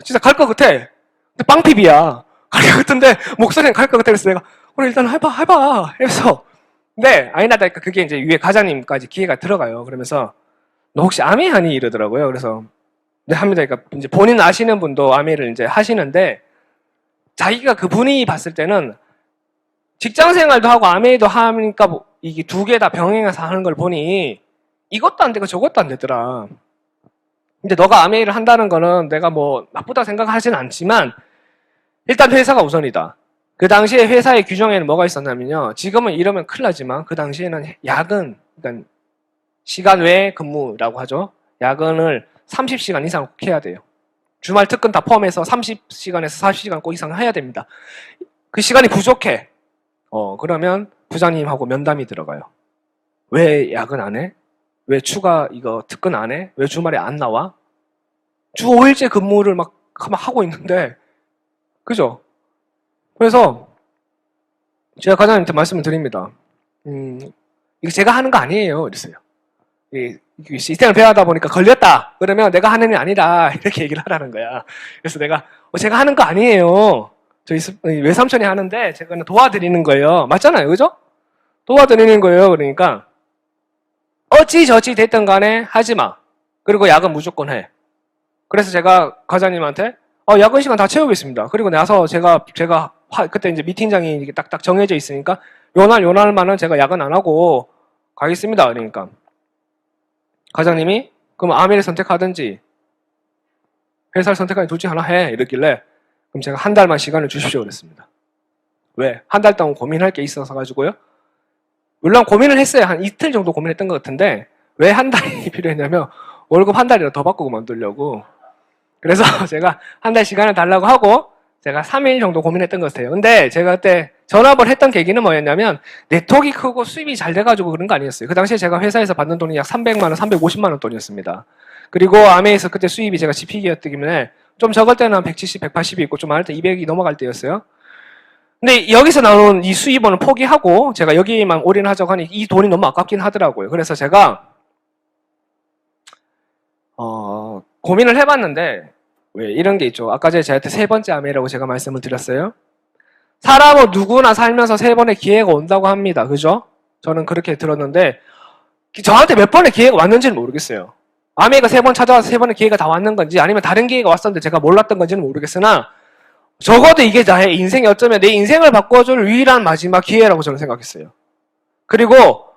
진짜 갈 것 같아. 근데 빵피비야. 갈 것 같은데 목소리는 갈 것 같아. 그래서 내가 그래 일단 해봐. 이래서 근데 아니나 다를까 그게 이제 위에 과장님까지 기회가 들어가요. 그러면서 너 혹시 아메 하니 이러더라고요. 그래서 네 합니다. 그러니까 이제 본인 아시는 분도 아메를 이제 하시는데 자기가 그 분이 봤을 때는 직장 생활도 하고 아메도 하니까 이게 두 개 다 병행해서 하는 걸 보니 이것도 안 되고 저것도 안 되더라. 근데 너가 아메이를 한다는 거는 내가 뭐 나쁘다 생각하진 않지만 일단 회사가 우선이다. 그 당시에 회사의 규정에는 뭐가 있었냐면요. 지금은 이러면 큰일 나지만 그 당시에는 야근, 그러니까 시간 외 근무라고 하죠. 야근을 30시간 이상 꼭 해야 돼요. 주말 특근 다 포함해서 30시간에서 40시간 꼭 이상 해야 됩니다. 그 시간이 부족해. 그러면 부장님하고 면담이 들어가요. 왜 야근 안 해? 왜 추가 이거 특근 안 해? 왜 주말에 안 나와? 주 5일째 근무를 막 하고 있는데 그죠? 그래서 제가 과장님한테 말씀을 드립니다. 이거 제가 하는 거 아니에요. 이랬어요. 이 시스템을 배워하다 보니까 걸렸다. 그러면 내가 하는 일 아니다. 이렇게 얘기를 하라는 거야. 그래서 내가 제가 하는 거 아니에요. 저희 외삼촌이 하는데 제가 도와드리는 거예요. 맞잖아요. 그죠? 도와드리는 거예요. 그러니까 어찌 저찌 됐든 간에 하지 마. 그리고 야근 무조건 해. 그래서 제가 과장님한테 야근 시간 다 채우겠습니다. 그리고 나서 제가 그때 이제 미팅장이 딱딱 정해져 있으니까 요날만은 제가 야근 안 하고 가겠습니다. 그러니까 과장님이 그럼 아메를 선택하든지 회사를 선택하든지 둘 중 하나 해. 이랬길래 그럼 제가 한 달만 시간을 주십시오. 그랬습니다. 왜? 한 달 동안 고민할 게 있어서 가지고요. 물론 고민을 했어요. 한 이틀 정도 고민했던 것 같은데 왜 한 달이 필요했냐면 월급 한 달이라도 더 받고 그만두려고. 그래서 제가 한 달 시간을 달라고 하고 제가 3일 정도 고민했던 것 같아요. 근데 제가 그때 전업을 했던 계기는 뭐였냐면 네트워크가 크고 수입이 잘 돼가지고 그런 거 아니었어요. 그 당시에 제가 회사에서 받는 돈이 약 300만 원, 350만 원 돈이었습니다. 그리고 아메에서 그때 수입이 제가 GP기였기 때문에 좀 적을 때는 한 170, 180이 있고 좀 많을 때 200이 넘어갈 때였어요. 근데 여기서 나오는 이 수입원을 포기하고 제가 여기만 올인하자고 하니 이 돈이 너무 아깝긴 하더라고요. 그래서 제가 고민을 해봤는데 왜 이런 게 있죠. 아까 전에 저한테 세 번째 아메라고 제가 말씀을 드렸어요. 사람은 누구나 살면서 세 번의 기회가 온다고 합니다. 그죠? 저는 그렇게 들었는데 저한테 몇 번의 기회가 왔는지는 모르겠어요. 아메가 세 번 찾아와서 세 번의 기회가 다 왔는 건지 아니면 다른 기회가 왔었는데 제가 몰랐던 건지는 모르겠으나 적어도 이게 나의 인생이 어쩌면 내 인생을 바꿔줄 유일한 마지막 기회라고 저는 생각했어요. 그리고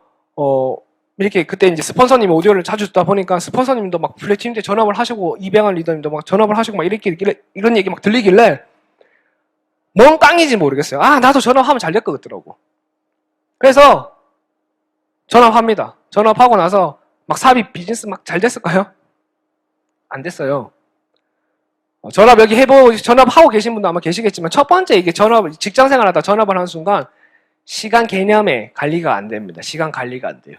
이렇게 그때 이제 스폰서님 오디오를 자주 듣다 보니까 스폰서님도 막 플래티넘 때 전업을 하시고 이병헌 리더님도 막 전업을 하시고 막 이렇게 이런 얘기 막 들리길래 뭔 깡인지 모르겠어요. 나도 전업하면 잘 될 것 같더라고. 그래서 전업합니다. 전업하고 나서 막 사업이 비즈니스 막 잘 됐을까요? 안 됐어요. 전업 여기 전업하고 계신 분도 아마 계시겠지만 첫 번째 이게 직장 생활하다 전업을 하는 순간 시간 개념에 관리가 안 됩니다. 시간 관리가 안 돼요.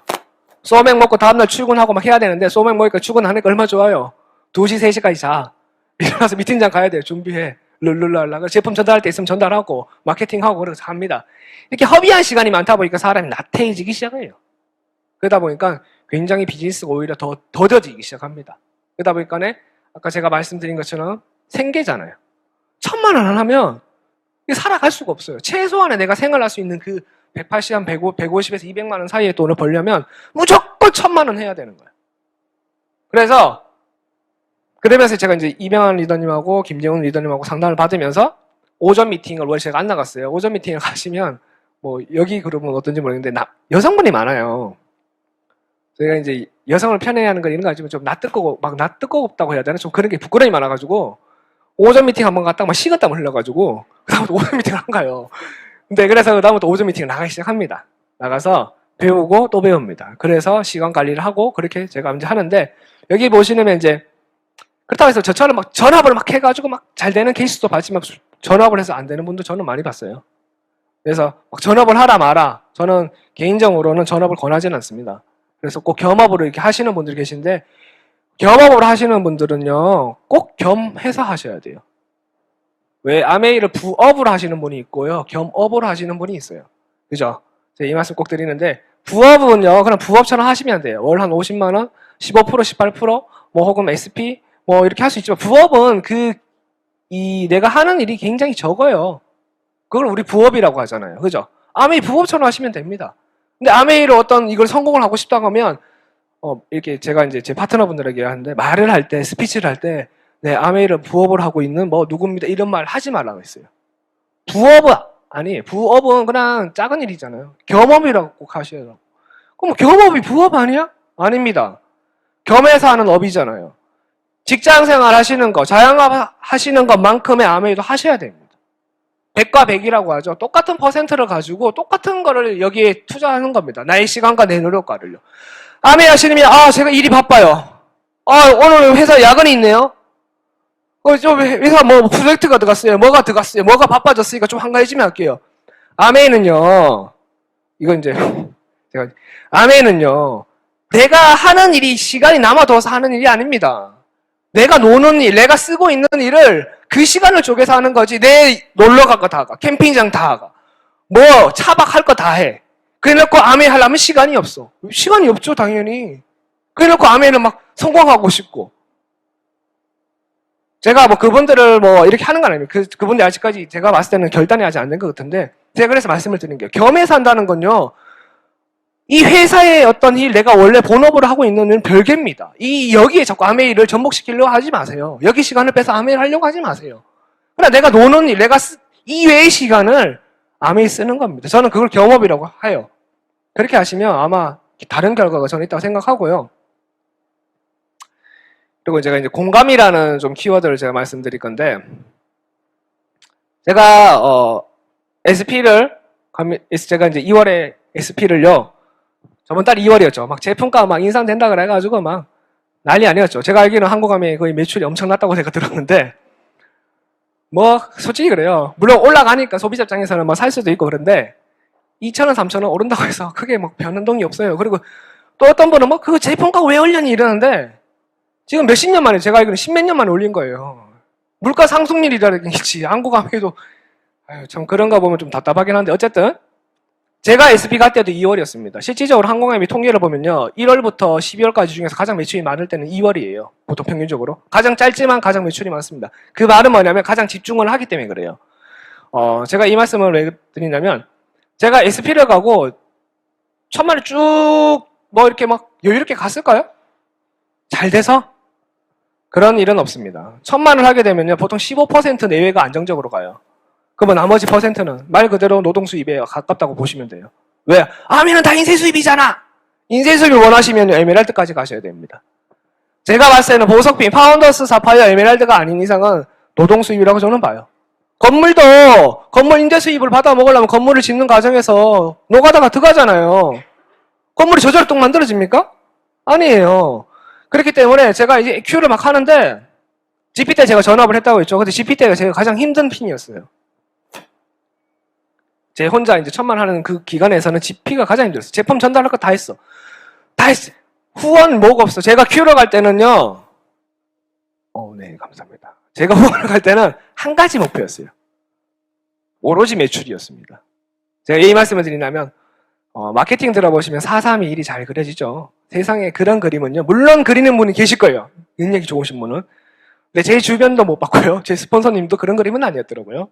소맥 먹고 다음날 출근하고 막 해야 되는데 소맥 먹으니까 출근하니까 얼마나 좋아요. 2시, 3시까지 자. 일어나서 미팅장 가야 돼요. 준비해. 룰루랄라. 제품 전달할 때 있으면 전달하고 마케팅하고 그래서 합니다. 이렇게 허비한 시간이 많다 보니까 사람이 나태해지기 시작해요. 그러다 보니까 굉장히 비즈니스가 오히려 더 더뎌지기 시작합니다. 그러다 보니까 아까 제가 말씀드린 것처럼 생계잖아요. 1,000만 원 안 하면 살아갈 수가 없어요. 최소한의 내가 생활할 수 있는 그 180, 한 150에서 200만 원 사이의 돈을 벌려면 무조건 1,000만 원 해야 되는 거예요. 그러면서 제가 이제 이병헌 리더님하고 김재훈 리더님하고 상담을 받으면서 오전 미팅을 원래 제가 안 나갔어요. 오전 미팅을 가시면 여기 그룹은 어떤지 모르겠는데 여성분이 많아요. 저희가 이제 여성을 편애하는 건 이런 거 아니지만 좀 낯뜨겁다고 해야 되나? 좀 그런 게 부끄러움이 많아가지고 오전 미팅 한번 갔다가 막 식은땀을 흘려가지고 그다음부터 오전 미팅을 안 가요. 근데 그래서 그다음부터 오전 미팅을 나가기 시작합니다. 나가서 배우고 또 배웁니다. 그래서 시간 관리를 하고 그렇게 제가 이제 하는데 여기 보시면 이제 그렇다고 해서 저처럼 막 전업을 막 해가지고 막 잘 되는 케이스도 봤지만 전업을 해서 안 되는 분도 저는 많이 봤어요. 그래서 막 전업을 하라 마라. 저는 개인적으로는 전업을 권하지는 않습니다. 그래서 꼭 겸업으로 이렇게 하시는 분들이 계신데 겸업으로 하시는 분들은요 꼭 겸해서 하셔야 돼요. 왜? 아메이를 부업으로 하시는 분이 있고요 겸업으로 하시는 분이 있어요. 그죠? 제가 이 말씀 꼭 드리는데 부업은요 그냥 부업처럼 하시면 돼요. 월 한 50만 원, 15%, 18% 혹은 SP 이렇게 할 수 있지만 부업은 내가 하는 일이 굉장히 적어요. 그걸 우리 부업이라고 하잖아요. 그죠? 아메이 부업처럼 하시면 됩니다. 근데 아메이로 이걸 성공을 하고 싶다고 하면 이렇게 제가 이제 제 파트너분들에게 하는데 말을 할 때 스피치를 할 때 아메이를 부업을 하고 있는 누구입니다 이런 말 하지 말라고 했어요. 부업은 그냥 작은 일이잖아요. 겸업이라고 꼭 하셔야 돼요. 그럼 겸업이 부업 아니야? 아닙니다. 겸해서 하는 업이잖아요. 직장생활 하시는 거, 자영업 하시는 것만큼의 아메이도 하셔야 됩니다. 100과 100이라고 하죠. 똑같은 퍼센트를 가지고 똑같은 거를 여기에 투자하는 겁니다. 나의 시간과 내 노력과를요. 아메이 하시면 제가 일이 바빠요. 오늘 회사 야근이 있네요. 회사 프로젝트가 들어갔어요. 뭐가 들어갔어요. 뭐가 바빠졌으니까 좀 한가해지면 할게요. 아메이는요. 이건 이제 아메이는요. 내가 하는 일이 시간이 남아도서 하는 일이 아닙니다. 내가 노는 일, 내가 쓰고 있는 일을 그 시간을 쪼개서 하는 거지. 내 놀러 갈 거 다 가. 캠핑장 다 가. 차박할 거 다 해. 그래 놓고 아메이 하려면 시간이 없어. 시간이 없죠, 당연히. 그래놓고 아메이를 막 성공하고 싶고. 제가 뭐 그분들을 뭐 이렇게 하는 건 아닙니다. 그분들 아직까지 제가 봤을 때는 결단이 아직 안 된 것 같은데, 제가 그래서 말씀을 드린 게요. 겸해서 한다는 건요, 이 회사의 어떤 일, 내가 원래 본업으로 하고 있는 일은 별개입니다. 여기에 자꾸 아메이를 접목시키려고 하지 마세요. 여기 시간을 빼서 아메이를 하려고 하지 마세요. 그러나 내가 노는 일, 이외의 시간을 아메이 쓰는 겁니다. 저는 그걸 겸업이라고 해요. 그렇게 하시면 아마 다른 결과가 저는 있다고 생각하고요. 그리고 제가 이제 공감이라는 좀 키워드를 제가 말씀드릴 건데, 제가, 제가 이제 2월에 SP를요, 저번 달 2월이었죠. 막 제품가 막 인상된다 그래가지고 막 난리 아니었죠. 제가 알기로는 한국감이 거의 매출이 엄청났다고 제가 들었는데, 뭐, 솔직히 그래요. 물론 올라가니까 소비자 입장에서는 뭐 살 수도 있고 그런데, 2,000원, 3,000원 오른다고 해서 크게 막 변동이 없어요. 그리고 또 어떤 분은 뭐 그 제품가 왜 올렸니 이러는데, 지금 몇십 년 만에, 제가 알기로는 십몇 년 만에 올린 거예요. 물가 상승률이라는 게 있지. 한국감에도, 참 그런가 보면 좀 답답하긴 한데, 어쨌든, 제가 SP 갈 때도 2월이었습니다. 실질적으로 항공감이 통계를 보면요, 1월부터 12월까지 중에서 가장 매출이 많을 때는 2월이에요. 보통 평균적으로. 가장 짧지만 가장 매출이 많습니다. 그 말은 뭐냐면 가장 집중을 하기 때문에 그래요. 제가 이 말씀을 왜 드리냐면, 제가 SP를 가고 1,000만을 쭉 뭐 이렇게 막 여유롭게 갔을까요? 잘 돼서? 그런 일은 없습니다. 1,000만을 하게 되면요, 보통 15% 내외가 안정적으로 가요. 그러면 나머지 퍼센트는 말 그대로 노동 수입에 가깝다고 보시면 돼요. 왜? 아미는 다 인쇄 수입이잖아! 인쇄 수입을 원하시면 에메랄드까지 가셔야 됩니다. 제가 봤을 때는 보석핀, 파운더스, 사파이어, 에메랄드가 아닌 이상은 노동 수입이라고 저는 봐요. 건물도 건물 임대 수입을 받아 먹으려면 건물을 짓는 과정에서 노가다가 들어가잖아요. 건물이 저절로 뚝 만들어집니까? 아니에요. 그렇기 때문에 제가 이제 Q를 막 하는데, GP 때 제가 전업을 했다고 했죠. 근데 GP 때가 제가 가장 힘든 핀이었어요. 제 혼자 이제 1,000만 하는 그 기간에서는 GP가 가장 힘들었어요. 제품 전달할 거 다 했어. 다 했어. 후원 뭐가 없어. 제가 Q로 갈 때는요, 네, 감사합니다. 제가 후원을 갈 때는 한 가지 목표였어요. 오로지 매출이었습니다. 제가 이 말씀을 드리냐면, 마케팅 들어보시면 4-3-2-1이 잘 그려지죠. 세상에 그런 그림은요, 물론 그리는 분이 계실 거예요. 능력이 좋으신 분은. 근데 제 주변도 못 봤고요. 제 스폰서님도 그런 그림은 아니었더라고요.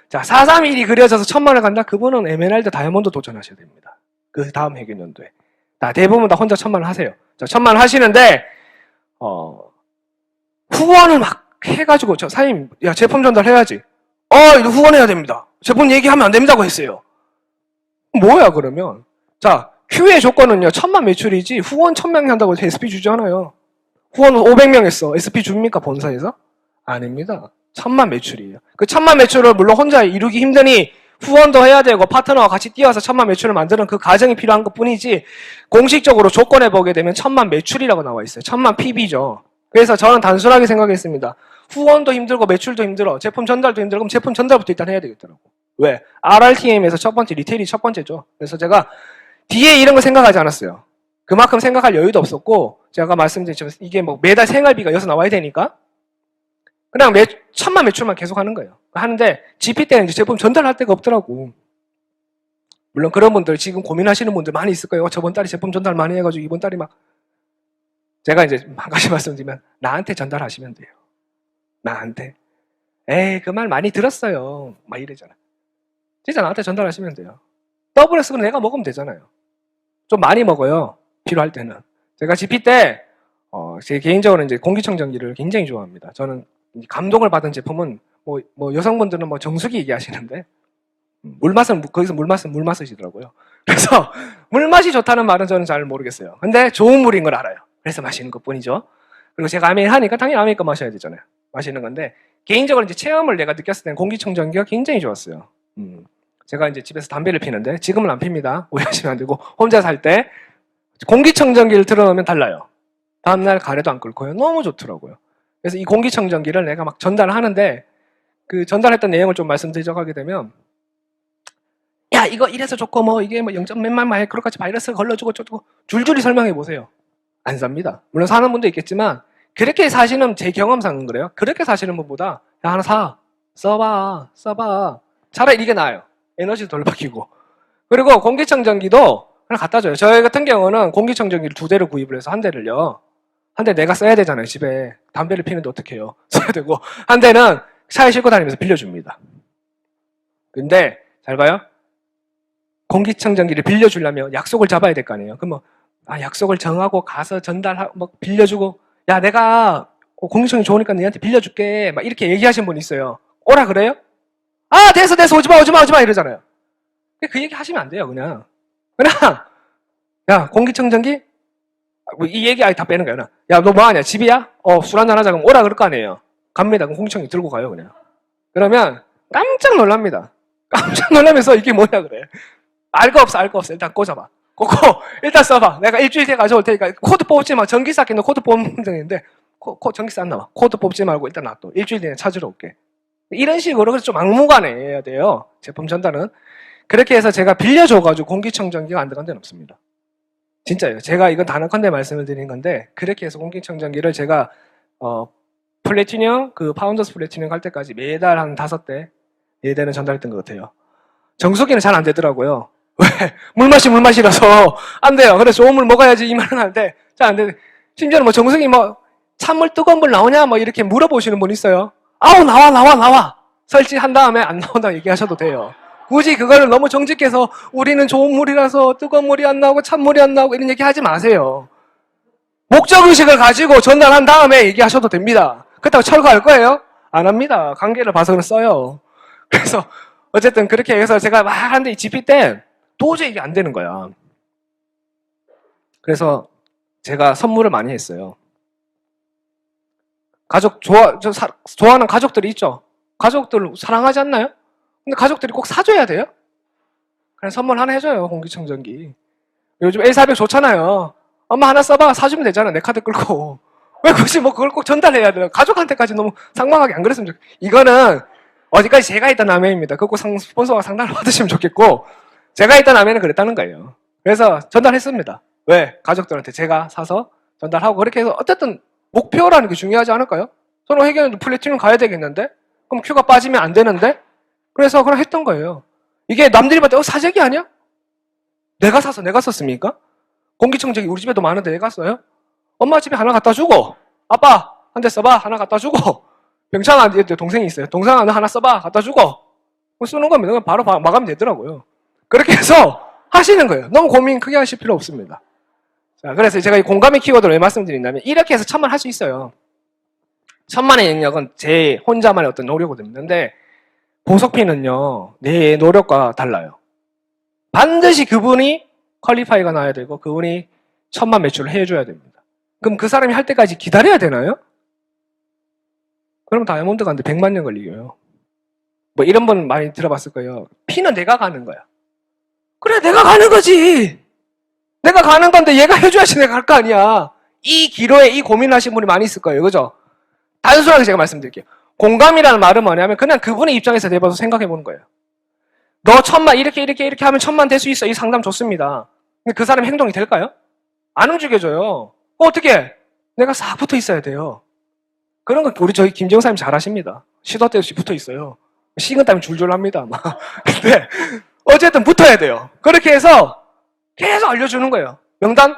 자, 4-3-1이 그려져서 1,000만을 간다? 그분은 에메랄드 다이아몬드 도전하셔야 됩니다. 그 다음 해결연도에. 대부분 다 혼자 1,000만을 하세요. 자, 1,000만을 하시는데, 후원을 막 해가지고, 사장님, 야, 제품 전달해야지. 이거 후원해야 됩니다. 제품 얘기하면 안 된다고 했어요. 뭐야, 그러면? 자, Q의 조건은요, 1,000만 매출이지, 후원 1,000명이 한다고 해서 SP 주지 않아요. 후원 500명 했어. SP 줍니까, 본사에서? 아닙니다. 1,000만 매출이에요. 그 1,000만 매출을 물론 혼자 이루기 힘드니 후원도 해야 되고 파트너와 같이 뛰어서 1,000만 매출을 만드는 그 과정이 필요한 것 뿐이지, 공식적으로 조건에 보게 되면 1,000만 매출이라고 나와 있어요. 1,000만 PB죠. 그래서 저는 단순하게 생각했습니다. 후원도 힘들고 매출도 힘들어. 제품 전달도 힘들어. 그럼 제품 전달부터 일단 해야 되겠더라고. 왜? RRTM에서 첫 번째, 리테일이 첫 번째죠. 그래서 제가 뒤에 이런 거 생각하지 않았어요. 그만큼 생각할 여유도 없었고, 제가 말씀드렸지만 이게 뭐 매달 생활비가 여기서 나와야 되니까 그냥 1,000만 매출만 계속 하는 거예요. 하는데 GP 때는 이제 제품 전달할 데가 없더라고. 물론 그런 분들 지금 고민하시는 분들 많이 있을 거예요. 저번 달에 제품 전달 많이 해가지고 이번 달에 막. 제가 이제 한 가지 말씀드리면, 나한테 전달하시면 돼요. 나한테. 에이, 그 말 많이 들었어요. 막 이러잖아. 진짜 나한테 전달하시면 돼요. WS는 내가 먹으면 되잖아요. 좀 많이 먹어요. 필요할 때는. 제가 GP 때, 제 개인적으로 이제 공기청정기를 굉장히 좋아합니다. 저는 감동을 받은 제품은, 뭐 여성분들은 뭐 정수기 얘기하시는데, 거기서 물맛이시더라고요. 그래서, 물맛이 좋다는 말은 저는 잘 모르겠어요. 근데 좋은 물인 걸 알아요. 그래서 마시는 것 뿐이죠. 그리고 제가 아메리카 하니까 당연히 아메리카 마셔야 되잖아요. 마시는 건데, 개인적으로 이제 체험을 내가 느꼈을 때는 공기청정기가 굉장히 좋았어요. 제가 이제 집에서 담배를 피는데, 지금은 안 핍니다. 오해하시면 안 되고, 혼자 살 때, 공기청정기를 틀어놓으면 달라요. 다음날 가래도 안 끓고요. 너무 좋더라고요. 그래서 이 공기청정기를 내가 막 전달하는데, 그 전달했던 내용을 좀 말씀드리자고 하게 되면, 야, 이거 이래서 좋고, 뭐, 이게 뭐 0. 몇만 마이크로까지 바이러스가 걸러주고, 저쩌고, 줄줄이 설명해 보세요. 안 삽니다. 물론 사는 분도 있겠지만, 그렇게 사시는, 제 경험상은 그래요. 그렇게 사시는 분보다, 야, 하나 사. 써봐. 차라리 이게 나아요. 에너지도 덜 바뀌고. 그리고 공기청정기도, 그냥 갖다 줘요. 저희 같은 경우는 공기청정기를 2대를 구입을 해서 한 대를요. 한 대 내가 써야 되잖아요. 집에 담배를 피는데 어떻게 해요? 써야 되고 한 대는 차에 싣고 다니면서 빌려줍니다. 근데 잘 봐요. 공기청정기를 빌려주려면 약속을 잡아야 될 거 아니에요. 그럼 약속을 정하고 가서 전달하고 빌려주고 야 내가 공기청정기 좋으니까 너한테 빌려줄게 막 이렇게 얘기하신 분 있어요. 오라 그래요? 아 됐어 오지마 이러잖아요. 그 얘기 하시면 안 돼요. 그냥 야 공기청정기 이 얘기 아예 다 빼는 거야. 야 너 뭐하냐 집이야? 술 한잔 하자 그럼 오라 그럴 거 아니에요. 갑니다. 그럼 공기청정기 들고 가요 그냥. 그러면 깜짝 놀랍니다. 깜짝 놀라면서 이게 뭐냐 그래. 알 거 없어 일단 꽂아봐. 꽂고 일단 써봐. 내가 일주일 뒤에 가져올 테니까 코드 뽑지 마. 전기 쌓기는 코드 뽑는 중인데 전기세 안 나와. 코드 뽑지 말고 일단 놔둬. 일주일 뒤에 찾으러 올게. 이런 식으로 좀 막무가내해야 돼요. 제품 전달은. 그렇게 해서 제가 빌려줘가지고 공기청정기가 안 들어간 데는 없습니다. 진짜요. 제가 이건 단언컨대 말씀을 드린 건데 그렇게 해서 공기청정기를 제가 플래티늄 그 파운더스 플래티늄 갈 때까지 매달 한 5대 4대는 전달했던 것 같아요. 정수기는 잘 안 되더라고요. 왜? 물맛이라서 안 돼요. 그래서 좋은 물 먹어야지 이 말은 하는데 잘 안 돼. 심지어는 뭐 정수기 찬물 뜨거운 물 나오냐 이렇게 물어보시는 분 있어요. 아우 나와. 설치한 다음에 안 나온다고 얘기하셔도 돼요. 굳이 그거를 너무 정직해서 우리는 좋은 물이라서 뜨거운 물이 안 나오고 찬물이 안 나오고 이런 얘기 하지 마세요. 목적의식을 가지고 전달한 다음에 얘기하셔도 됩니다. 그렇다고 철거할 거예요? 안 합니다. 관계를 봐서는 써요. 그래서 어쨌든 그렇게 해서 제가 막 하는데 GP 때 도저히 이게 안 되는 거야. 그래서 제가 선물을 많이 했어요. 좋아하는 가족들이 있죠? 가족들 사랑하지 않나요? 근데 가족들이 꼭 사줘야 돼요? 그냥 선물 하나 해줘요, 공기청정기. 요즘 A400 좋잖아요. 엄마 하나 써봐, 사주면 되잖아, 내 카드 끌고. 왜 굳이 그걸 꼭 전달해야 돼요? 가족한테까지 너무 상망하게 안 그랬으면 좋겠어요. 이거는 어디까지 제가 했던 아멘입니다. 그거 꼭 스폰서가 상담을 받으시면 좋겠고, 제가 했던 아멘은 그랬다는 거예요. 그래서 전달했습니다. 왜? 가족들한테 제가 사서 전달하고, 그렇게 해서 어쨌든 목표라는 게 중요하지 않을까요? 서로 해결은 플래티넘 가야 되겠는데? 그럼 큐가 빠지면 안 되는데? 그래서 그냥 했던 거예요. 이게 남들이 봤을 때 사재기 아니야? 내가 사서 내가 썼습니까? 공기청정기 우리 집에도 많은데 내가 써요? 엄마 집에 하나 갖다 주고 아빠 한 대 써봐 하나 갖다 주고 병찬한테 동생이 있어요. 동생아 너 하나 써봐 갖다 주고 쓰는 겁니다. 바로 마감이 되더라고요. 그렇게 해서 하시는 거예요. 너무 고민 크게 하실 필요 없습니다. 자, 그래서 제가 이 공감의 키워드를 왜 말씀드린다면 이렇게 해서 1000만 할 수 있어요. 1000만의 영역은 제 혼자만의 어떤 노력으로 됩는데 보석피는요, 내 노력과 달라요. 반드시 그분이 퀄리파이가 나야 되고 그분이 1000만 매출을 해줘야 됩니다. 그럼 그 사람이 할 때까지 기다려야 되나요? 그럼 다이아몬드 가는데 100만 년 걸리고요. 이런 분 많이 들어봤을 거예요. 피는 내가 가는 거야. 그래, 내가 가는 거지. 내가 가는 건데 얘가 해줘야지 내가 갈 거 아니야. 이 기로에 이 고민하신 분이 많이 있을 거예요. 그죠? 단순하게 제가 말씀드릴게요. 공감이라는 말은 뭐냐면 그냥 그분의 입장에서 내봐서 생각해 보는 거예요. 너 1000만 이렇게 하면 1000만 될 수 있어. 이 상담 좋습니다. 근데 그 사람 행동이 될까요? 안 움직여져요. 어떻게 해? 내가 싹 붙어 있어야 돼요. 그런 거 저희 김정사님 잘 하십니다. 시도 때 없이 붙어 있어요. 식은땀이 줄줄 납니다. 근데 어쨌든 붙어야 돼요. 그렇게 해서 계속 알려주는 거예요. 명단?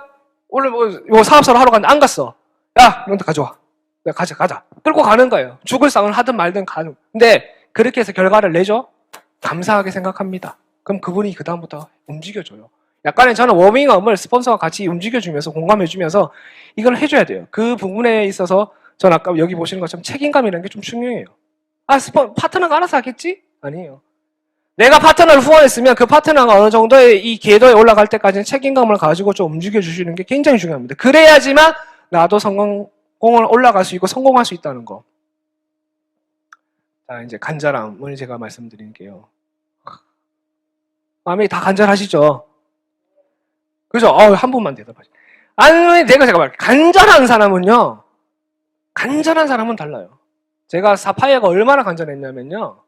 오늘 사업사로 하러 갔는데 안 갔어. 야, 명단 가져와. 가자. 끌고 가는 거예요. 죽을 상을 하든 말든 가는. 근데 그렇게 해서 결과를 내죠? 감사하게 생각합니다. 그럼 그분이 그다음부터 움직여줘요. 약간의 저는 워밍업을 스폰서와 같이 움직여주면서 공감해주면서 이걸 해줘야 돼요. 그 부분에 있어서 전 아까 여기 보시는 것처럼 책임감이라는 게 좀 중요해요. 파트너가 알아서 하겠지? 아니에요. 내가 파트너를 후원했으면 그 파트너가 어느 정도의 이 궤도에 올라갈 때까지는 책임감을 가지고 좀 움직여주시는 게 굉장히 중요합니다. 그래야지만 나도 성공을 올라갈 수 있고 성공할 수 있다는 거. 자, 이제 간절함을 제가 말씀드릴게요. 마음이 다 간절하시죠? 그죠? 한 분만 대답하시죠. 아니, 제가 말할게요. 간절한 사람은 달라요. 제가 사파이어가 얼마나 간절했냐면요.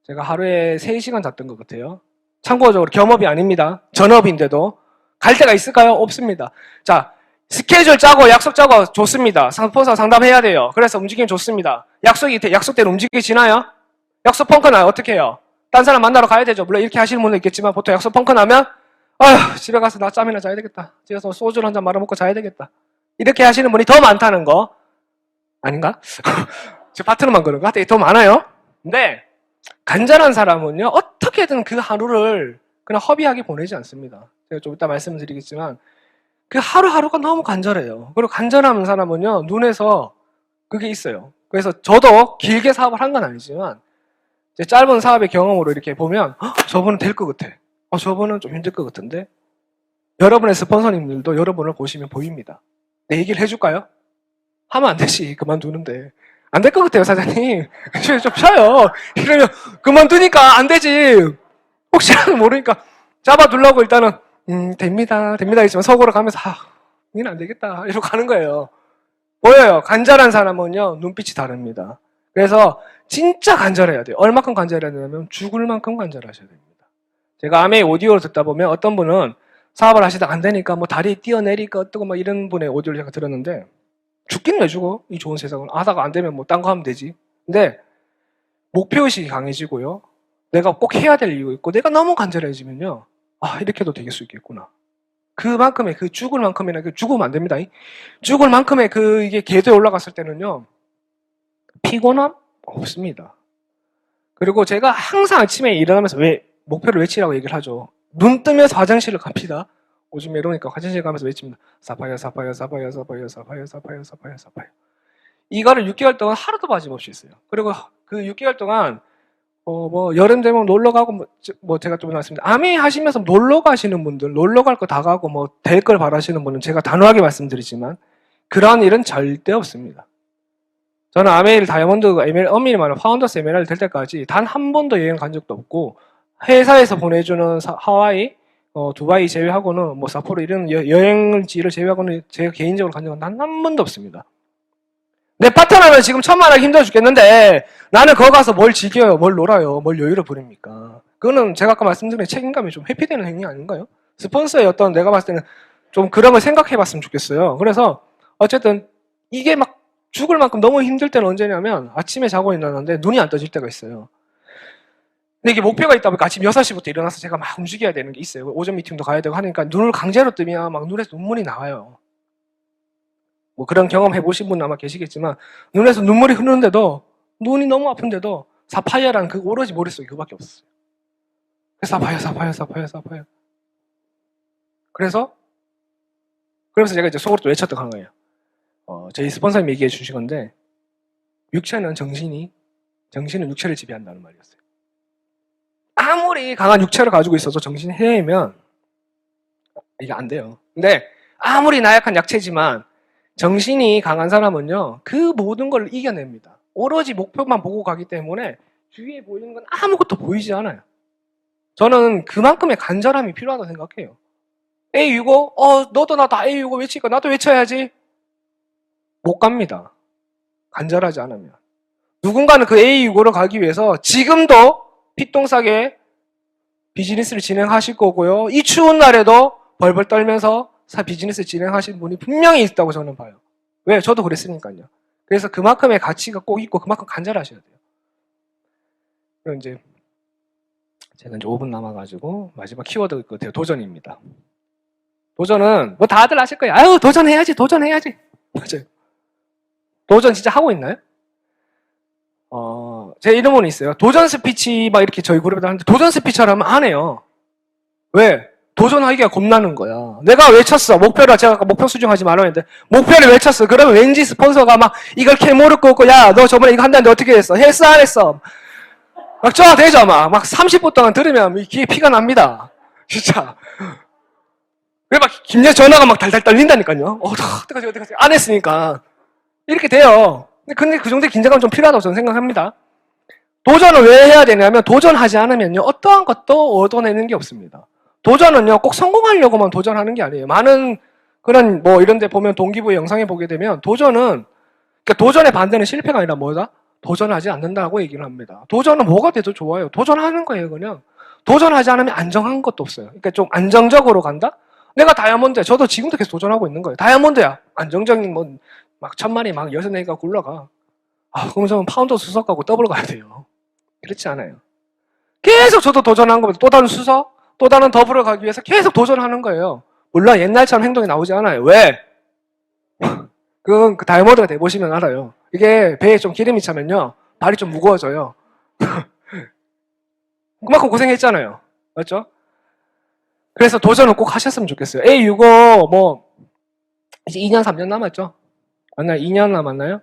제가 하루에 3시간 잤던 것 같아요. 참고적으로 겸업이 아닙니다. 전업인데도. 갈 데가 있을까요? 없습니다. 자, 스케줄 짜고 약속 짜고 좋습니다. 스폰서 상담해야 돼요. 그래서 움직이면 좋습니다. 약속대로 움직이지나요? 약속 펑크 나요. 어떻게 해요? 딴 사람 만나러 가야 되죠. 물론 이렇게 하시는 분도 있겠지만 보통 약속 펑크 나면 아휴, 집에 가서 낮잠이나 자야 되겠다. 집에서 소주 한 잔 말아먹고 자야 되겠다. 이렇게 하시는 분이 더 많다는 거 아닌가? 제 파트너만 그런가? 되게 더 많아요. 근데 간절한 사람은요, 어떻게든 그 하루를 그냥 허비하게 보내지 않습니다. 제가 좀 이따 말씀드리겠지만 그 하루하루가 너무 간절해요. 그리고 간절한 사람은요, 눈에서 그게 있어요. 그래서 저도 길게 사업을 한 건 아니지만 제 짧은 사업의 경험으로 이렇게 보면 저분은 될 것 같아. 저분은 좀 힘들 것 같은데 여러분의 스폰서님들도 여러분을 보시면 보입니다. 내 얘기를 해줄까요? 하면 안 되지. 그만두는데. 안 될 것 같아요, 사장님. 좀 쉬어요. 이러면 그만두니까 안 되지. 혹시라도 모르니까 잡아두려고 일단은 됩니다. 했지만 속으로 가면서 이건 안 되겠다. 이러고 가는 거예요. 보여요. 간절한 사람은요, 눈빛이 다릅니다. 그래서 진짜 간절해야 돼요. 얼마큼 간절해야 되냐면 죽을 만큼 간절하셔야 됩니다. 제가 아메이 오디오를 듣다 보면 어떤 분은 사업을 하시다가 안 되니까 뭐 다리 뛰어내리까 어떠고 막 이런 분의 오디오를 제가 들었는데 죽긴 왜 죽어? 이 좋은 세상은. 하다가 안 되면 뭐 딴 거 하면 되지. 근데 목표의식이 강해지고요. 내가 꼭 해야 될 이유가 있고 내가 너무 간절해지면요. 이렇게 해도 되겠 수 있겠구나. 그만큼의 그 죽을 만큼이나 죽으면 안 됩니다. 죽을 만큼의 이게 궤도에 올라갔을 때는요. 피곤함? 없습니다. 그리고 제가 항상 아침에 일어나면서 왜 목표를 외치라고 얘기를 하죠. 눈 뜨면서 화장실을 갑니다. 오줌 매려우니까 화장실 가면서 외칩니다. 사파이어, 사파이어, 사파이어, 사파이어, 사파이어, 사파이어, 사파이어, 사파이어. 이거를 6개월 동안 하루도 빠짐없이 했어요. 그리고 그 6개월 동안 여름 되면 놀러 가고 제가 좀 말씀드린 아메이 하시면서 놀러 가시는 분들, 놀러 갈 거 다 가고 될 걸 바라시는 분은 제가 단호하게 말씀드리지만 그런 일은 절대 없습니다. 저는 아메일 다이아몬드, 엄밀히 말하면 파운더스 에메랄드 될 때까지 단 한 번도 여행 간 적도 없고 회사에서 보내주는 하와이, 두바이 제외하고는 사포로 이런 여행지를 제외하고는 제가 개인적으로 간 적은 단 한 번도 없습니다. 내 파트너는 지금 천만하게 힘들어 죽겠는데 나는 거기 가서 뭘 즐겨요, 뭘 놀아요, 뭘 여유를 부립니까? 그거는 제가 아까 말씀드린 책임감이 좀 회피되는 행위 아닌가요? 스폰서의 어떤 내가 봤을 때는 좀 그런 걸 생각해 봤으면 좋겠어요. 그래서 어쨌든 이게 막 죽을 만큼 너무 힘들 때는 언제냐면 아침에 자고 일어나는데 눈이 안 떠질 때가 있어요. 근데 이게 목표가 있다 보니까 아침 6시부터 일어나서 제가 막 움직여야 되는 게 있어요. 오전 미팅도 가야 되고 하니까 눈을 강제로 뜨면 막 눈에서 눈물이 나와요. 그런 경험 해보신 분 아마 계시겠지만 눈에서 눈물이 흐르는데도 눈이 너무 아픈데도 사파이어라는 그 오로지 머릿속에 그밖에 없었어요. 그래서 사파이어. 그래서 제가 이제 속으로 또 외쳤던 거예요. 저희 스폰서님 얘기해 주신 건데 육체는 정신은 육체를 지배한다는 말이었어요. 아무리 강한 육체를 가지고 있어도 정신이 해이면 이게 안 돼요. 근데 아무리 나약한 약체지만 정신이 강한 사람은요, 그 모든 걸 이겨냅니다. 오로지 목표만 보고 가기 때문에 주위에 보이는 건 아무것도 보이지 않아요. 저는 그만큼의 간절함이 필요하다고 생각해요. A65? 너도 나 다 A65 외치니까 나도 외쳐야지. 못 갑니다. 간절하지 않으면. 누군가는 그 A65로 가기 위해서 지금도 피똥싸게 비즈니스를 진행하실 거고요. 이 추운 날에도 벌벌 떨면서 비즈니스 진행하시는 분이 분명히 있다고 저는 봐요. 왜? 저도 그랬으니까요. 그래서 그만큼의 가치가 꼭 있고 그만큼 간절하셔야 돼요. 그럼 이제 제가 이제 5분 남아가지고 마지막 키워드가 있거든요. 도전입니다. 도전은 다들 아실 거예요. 아유, 도전해야지. 맞아요. 도전 진짜 하고 있나요? 제 이름은 있어요. 도전 스피치 막 이렇게 저희 그룹에다 하는데 도전 스피치를 하면 안 해요. 왜? 도전하기가 겁나는 거야. 내가 외쳤어. 목표를 제가 아까 목표 수정하지 말아야 했는데 목표를 외쳤어. 그러면 왠지 스폰서가 막 이걸 캐모를 꽂고 야, 너 저번에 이거 한다는데 어떻게 했어? 했어 안 했어? 막 되죠. 막 30분 동안 들으면 귀에 피가 납니다. 진짜. 왜 막 김예 전화가 막 달달 떨린다니까요. 어떡하지? 안 했으니까. 이렇게 돼요. 근데 그 정도의 긴장감 좀 필요하다고 저는 생각합니다. 도전을 왜 해야 되냐면 도전하지 않으면요. 어떠한 것도 얻어내는 게 없습니다. 도전은요. 꼭 성공하려고만 도전하는 게 아니에요. 많은 그런 이런 데 보면 동기부여 영상에 보게 되면 도전은 그러니까 도전의 반대는 실패가 아니라 뭐다? 도전하지 않는다고 얘기를 합니다. 도전은 뭐가 돼도 좋아요. 도전하는 거예요, 그냥. 도전하지 않으면 안정한 것도 없어요. 그러니까 좀 안정적으로 간다? 내가 다이아몬드야. 저도 지금도 계속 도전하고 있는 거예요. 다이아몬드야. 안정적인 막 1000마리 막 6내기가 굴러가. 그럼 저는 파운더 수석 가고 더블 가야 돼요. 그렇지 않아요. 계속 저도 도전한 겁니다. 또 다른 수석, 또 다른 더블을 가기 위해서 계속 도전하는 거예요. 물론 옛날처럼 행동이 나오지 않아요. 왜? 그건 그 다이아몬드가 돼보시면 알아요. 이게 배에 좀 기름이 차면요, 발이 좀 무거워져요. 그만큼 고생했잖아요. 맞죠? 그래서 도전을 꼭 하셨으면 좋겠어요. A65 뭐 이제 2년 3년 남았죠? 맞나요? 2년 남았나요?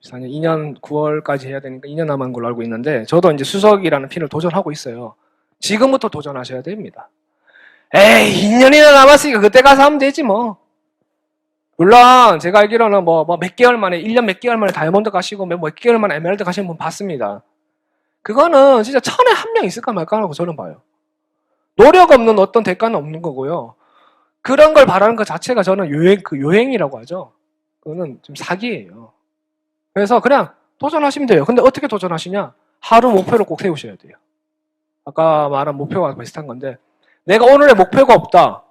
4년, 2년 9월까지 해야 되니까 2년 남은 걸로 알고 있는데, 저도 이제 수석이라는 핀을 도전하고 있어요. 지금부터 도전하셔야 됩니다. 에이, 2년이나 남았으니까 그때 가서 하면 되지 뭐. 물론 제가 알기로는 뭐 몇 개월 만에, 1년 몇 개월 만에 다이아몬드 가시고 몇 개월 만에 에메랄드 가시는 분 봤습니다. 그거는 진짜 천에 한 명 있을까 말까 하고 저는 봐요. 노력 없는 어떤 대가는 없는 거고요. 그런 걸 바라는 것 자체가 저는 요행이라고 하죠. 그거는 좀 사기예요. 그래서 그냥 도전하시면 돼요. 근데 어떻게 도전하시냐? 하루 목표를 꼭 세우셔야 돼요. 아까 말한 목표와 비슷한 건데, 내가 오늘의 목표가 없다.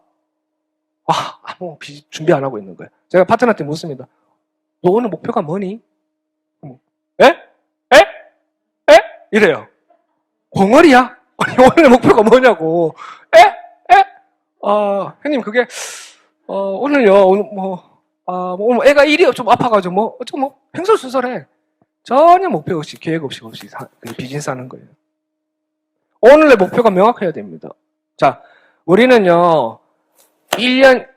아무 준비 안 하고 있는 거예요. 제가 파트너한테 묻습니다. 너 오늘 목표가 뭐니? 에? 에? 에? 이래요. 벙어리야? 아니, 오늘 목표가 뭐냐고. 에? 에? 형님, 그게, 오늘요, 오늘 오늘 애가 일이 좀 아파가지고, 횡설수설해. 전혀 목표 없이, 계획 없이 비즈니스 하는 거예요. 오늘의 목표가 명확해야 됩니다. 자, 우리는요, 1년,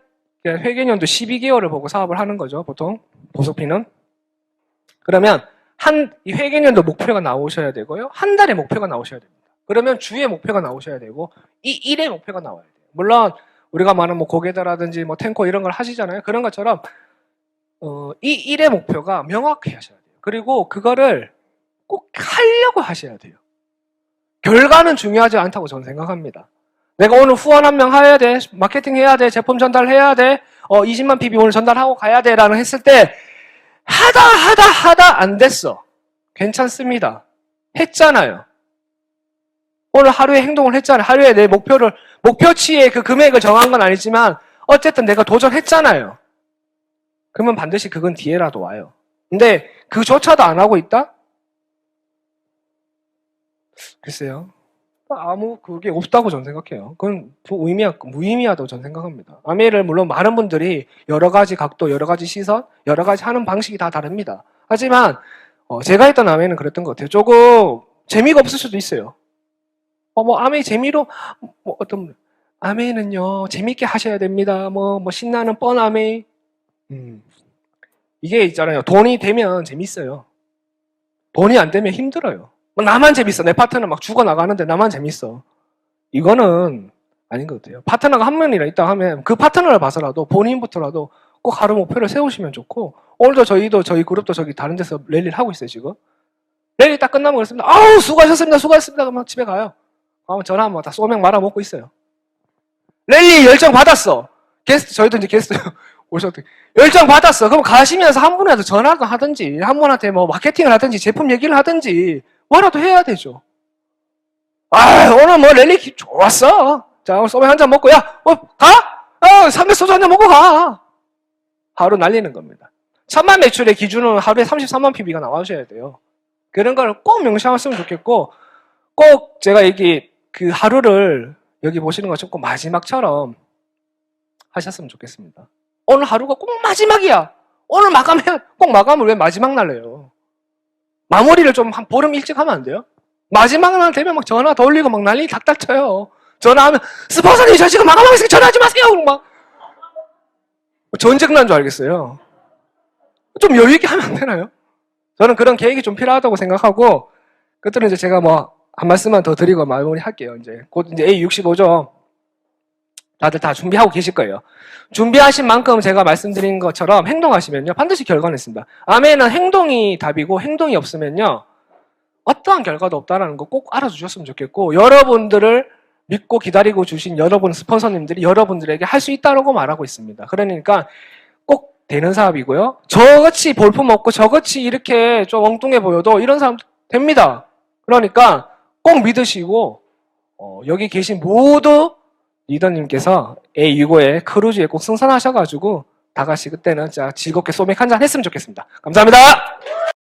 회계년도 12개월을 보고 사업을 하는 거죠, 보통. 보석피는. 그러면, 이 회계년도 목표가 나오셔야 되고요. 한 달의 목표가 나오셔야 됩니다. 그러면 주의 목표가 나오셔야 되고, 이 일의 목표가 나와야 돼요. 물론, 우리가 말하는 뭐 고개다라든지 뭐 탱코 이런 걸 하시잖아요. 그런 것처럼, 이 일의 목표가 명확히 하셔야 돼요. 그리고 그거를 꼭 하려고 하셔야 돼요. 결과는 중요하지 않다고 저는 생각합니다. 내가 오늘 후원 한 명 해야 돼, 마케팅 해야 돼, 제품 전달해야 돼, 20만 PB 오늘 전달하고 가야 돼 라는 했을 때 하다 안 됐어. 괜찮습니다. 했잖아요. 오늘 하루에 행동을 했잖아요. 하루에 내 목표치의 그 금액을 정한 건 아니지만 어쨌든 내가 도전했잖아요. 그러면 반드시 그건 뒤에라도 와요. 근데 그조차도 안 하고 있다? 글쎄요. 그게 없다고 저는 생각해요. 그건 무의미하다고 저는 생각합니다. 아메이를 물론 많은 분들이 여러 가지 각도, 여러 가지 시선, 여러 가지 하는 방식이 다 다릅니다. 하지만, 제가 했던 아메이는 그랬던 것 같아요. 조금 재미가 없을 수도 있어요. 아메이 재미로, 아메이는요, 재밌게 하셔야 됩니다. 신나는 뻔 아메이. 이게 있잖아요. 돈이 되면 재밌어요. 돈이 안 되면 힘들어요. 나만 재밌어. 내 파트너 막 죽어나가는데 나만 재밌어. 이거는 아닌 것 같아요. 파트너가 한 명이나 있다 하면 그 파트너를 봐서라도 본인부터라도 꼭 하루 목표를 세우시면 좋고, 오늘도 저희 그룹도 저기 다른 데서 랠리를 하고 있어요, 지금. 랠리 딱 끝나면 그렇습니다. 아우, 수고하셨습니다. 그러면 집에 가요. 전화하면 다 소맥 말아 먹고 있어요. 랠리 열정 받았어. 저희도 이제 게스트 오셨더니 열정 받았어. 그럼 가시면서 한 분한테 전화도 하든지, 한 분한테 마케팅을 하든지, 제품 얘기를 하든지, 뭐라도 해야 되죠. 오늘 랠리 좋았어. 자, 오늘 소맥 한잔 먹고, 가? 삼백 소주 한잔 먹고 가. 하루 날리는 겁니다. 천만 매출의 기준은 하루에 33만 PB가 나와주셔야 돼요. 그런 걸 꼭 명심하셨으면 좋겠고, 꼭 제가 그 하루를 여기 보시는 것처럼 꼭 마지막처럼 하셨으면 좋겠습니다. 오늘 하루가 꼭 마지막이야. 오늘 꼭 마감을 왜 마지막 날 해요? 마무리를 좀 한 보름 일찍 하면 안 돼요? 마지막 날 되면 전화 돌리고 난리 닥닥 쳐요. 전화하면, 스폰서님, 저 지금 마감하겠으니까 전화하지 마세요! 전쟁 난 줄 알겠어요. 좀 여유있게 하면 안 되나요? 저는 그런 계획이 좀 필요하다고 생각하고, 그때는 이제 제가 한 말씀만 더 드리고 마무리 할게요. 곧 A65죠. 다들 다 준비하고 계실 거예요. 준비하신 만큼 제가 말씀드린 것처럼 행동하시면요, 반드시 결과는 있습니다. 아멘은 행동이 답이고, 행동이 없으면요, 어떠한 결과도 없다는 거 꼭 알아주셨으면 좋겠고, 여러분들을 믿고 기다리고 주신 여러분 스폰서님들이 여러분들에게 할 수 있다고 말하고 있습니다. 그러니까 꼭 되는 사업이고요. 저같이 볼품없고 저같이 이렇게 좀 엉뚱해 보여도 이런 사람 됩니다. 그러니까 꼭 믿으시고, 여기 계신 모두 리더님께서 A65의 크루즈에 꼭 승선하셔가지고 다 같이 그때는 즐겁게 소맥 한잔 했으면 좋겠습니다. 감사합니다.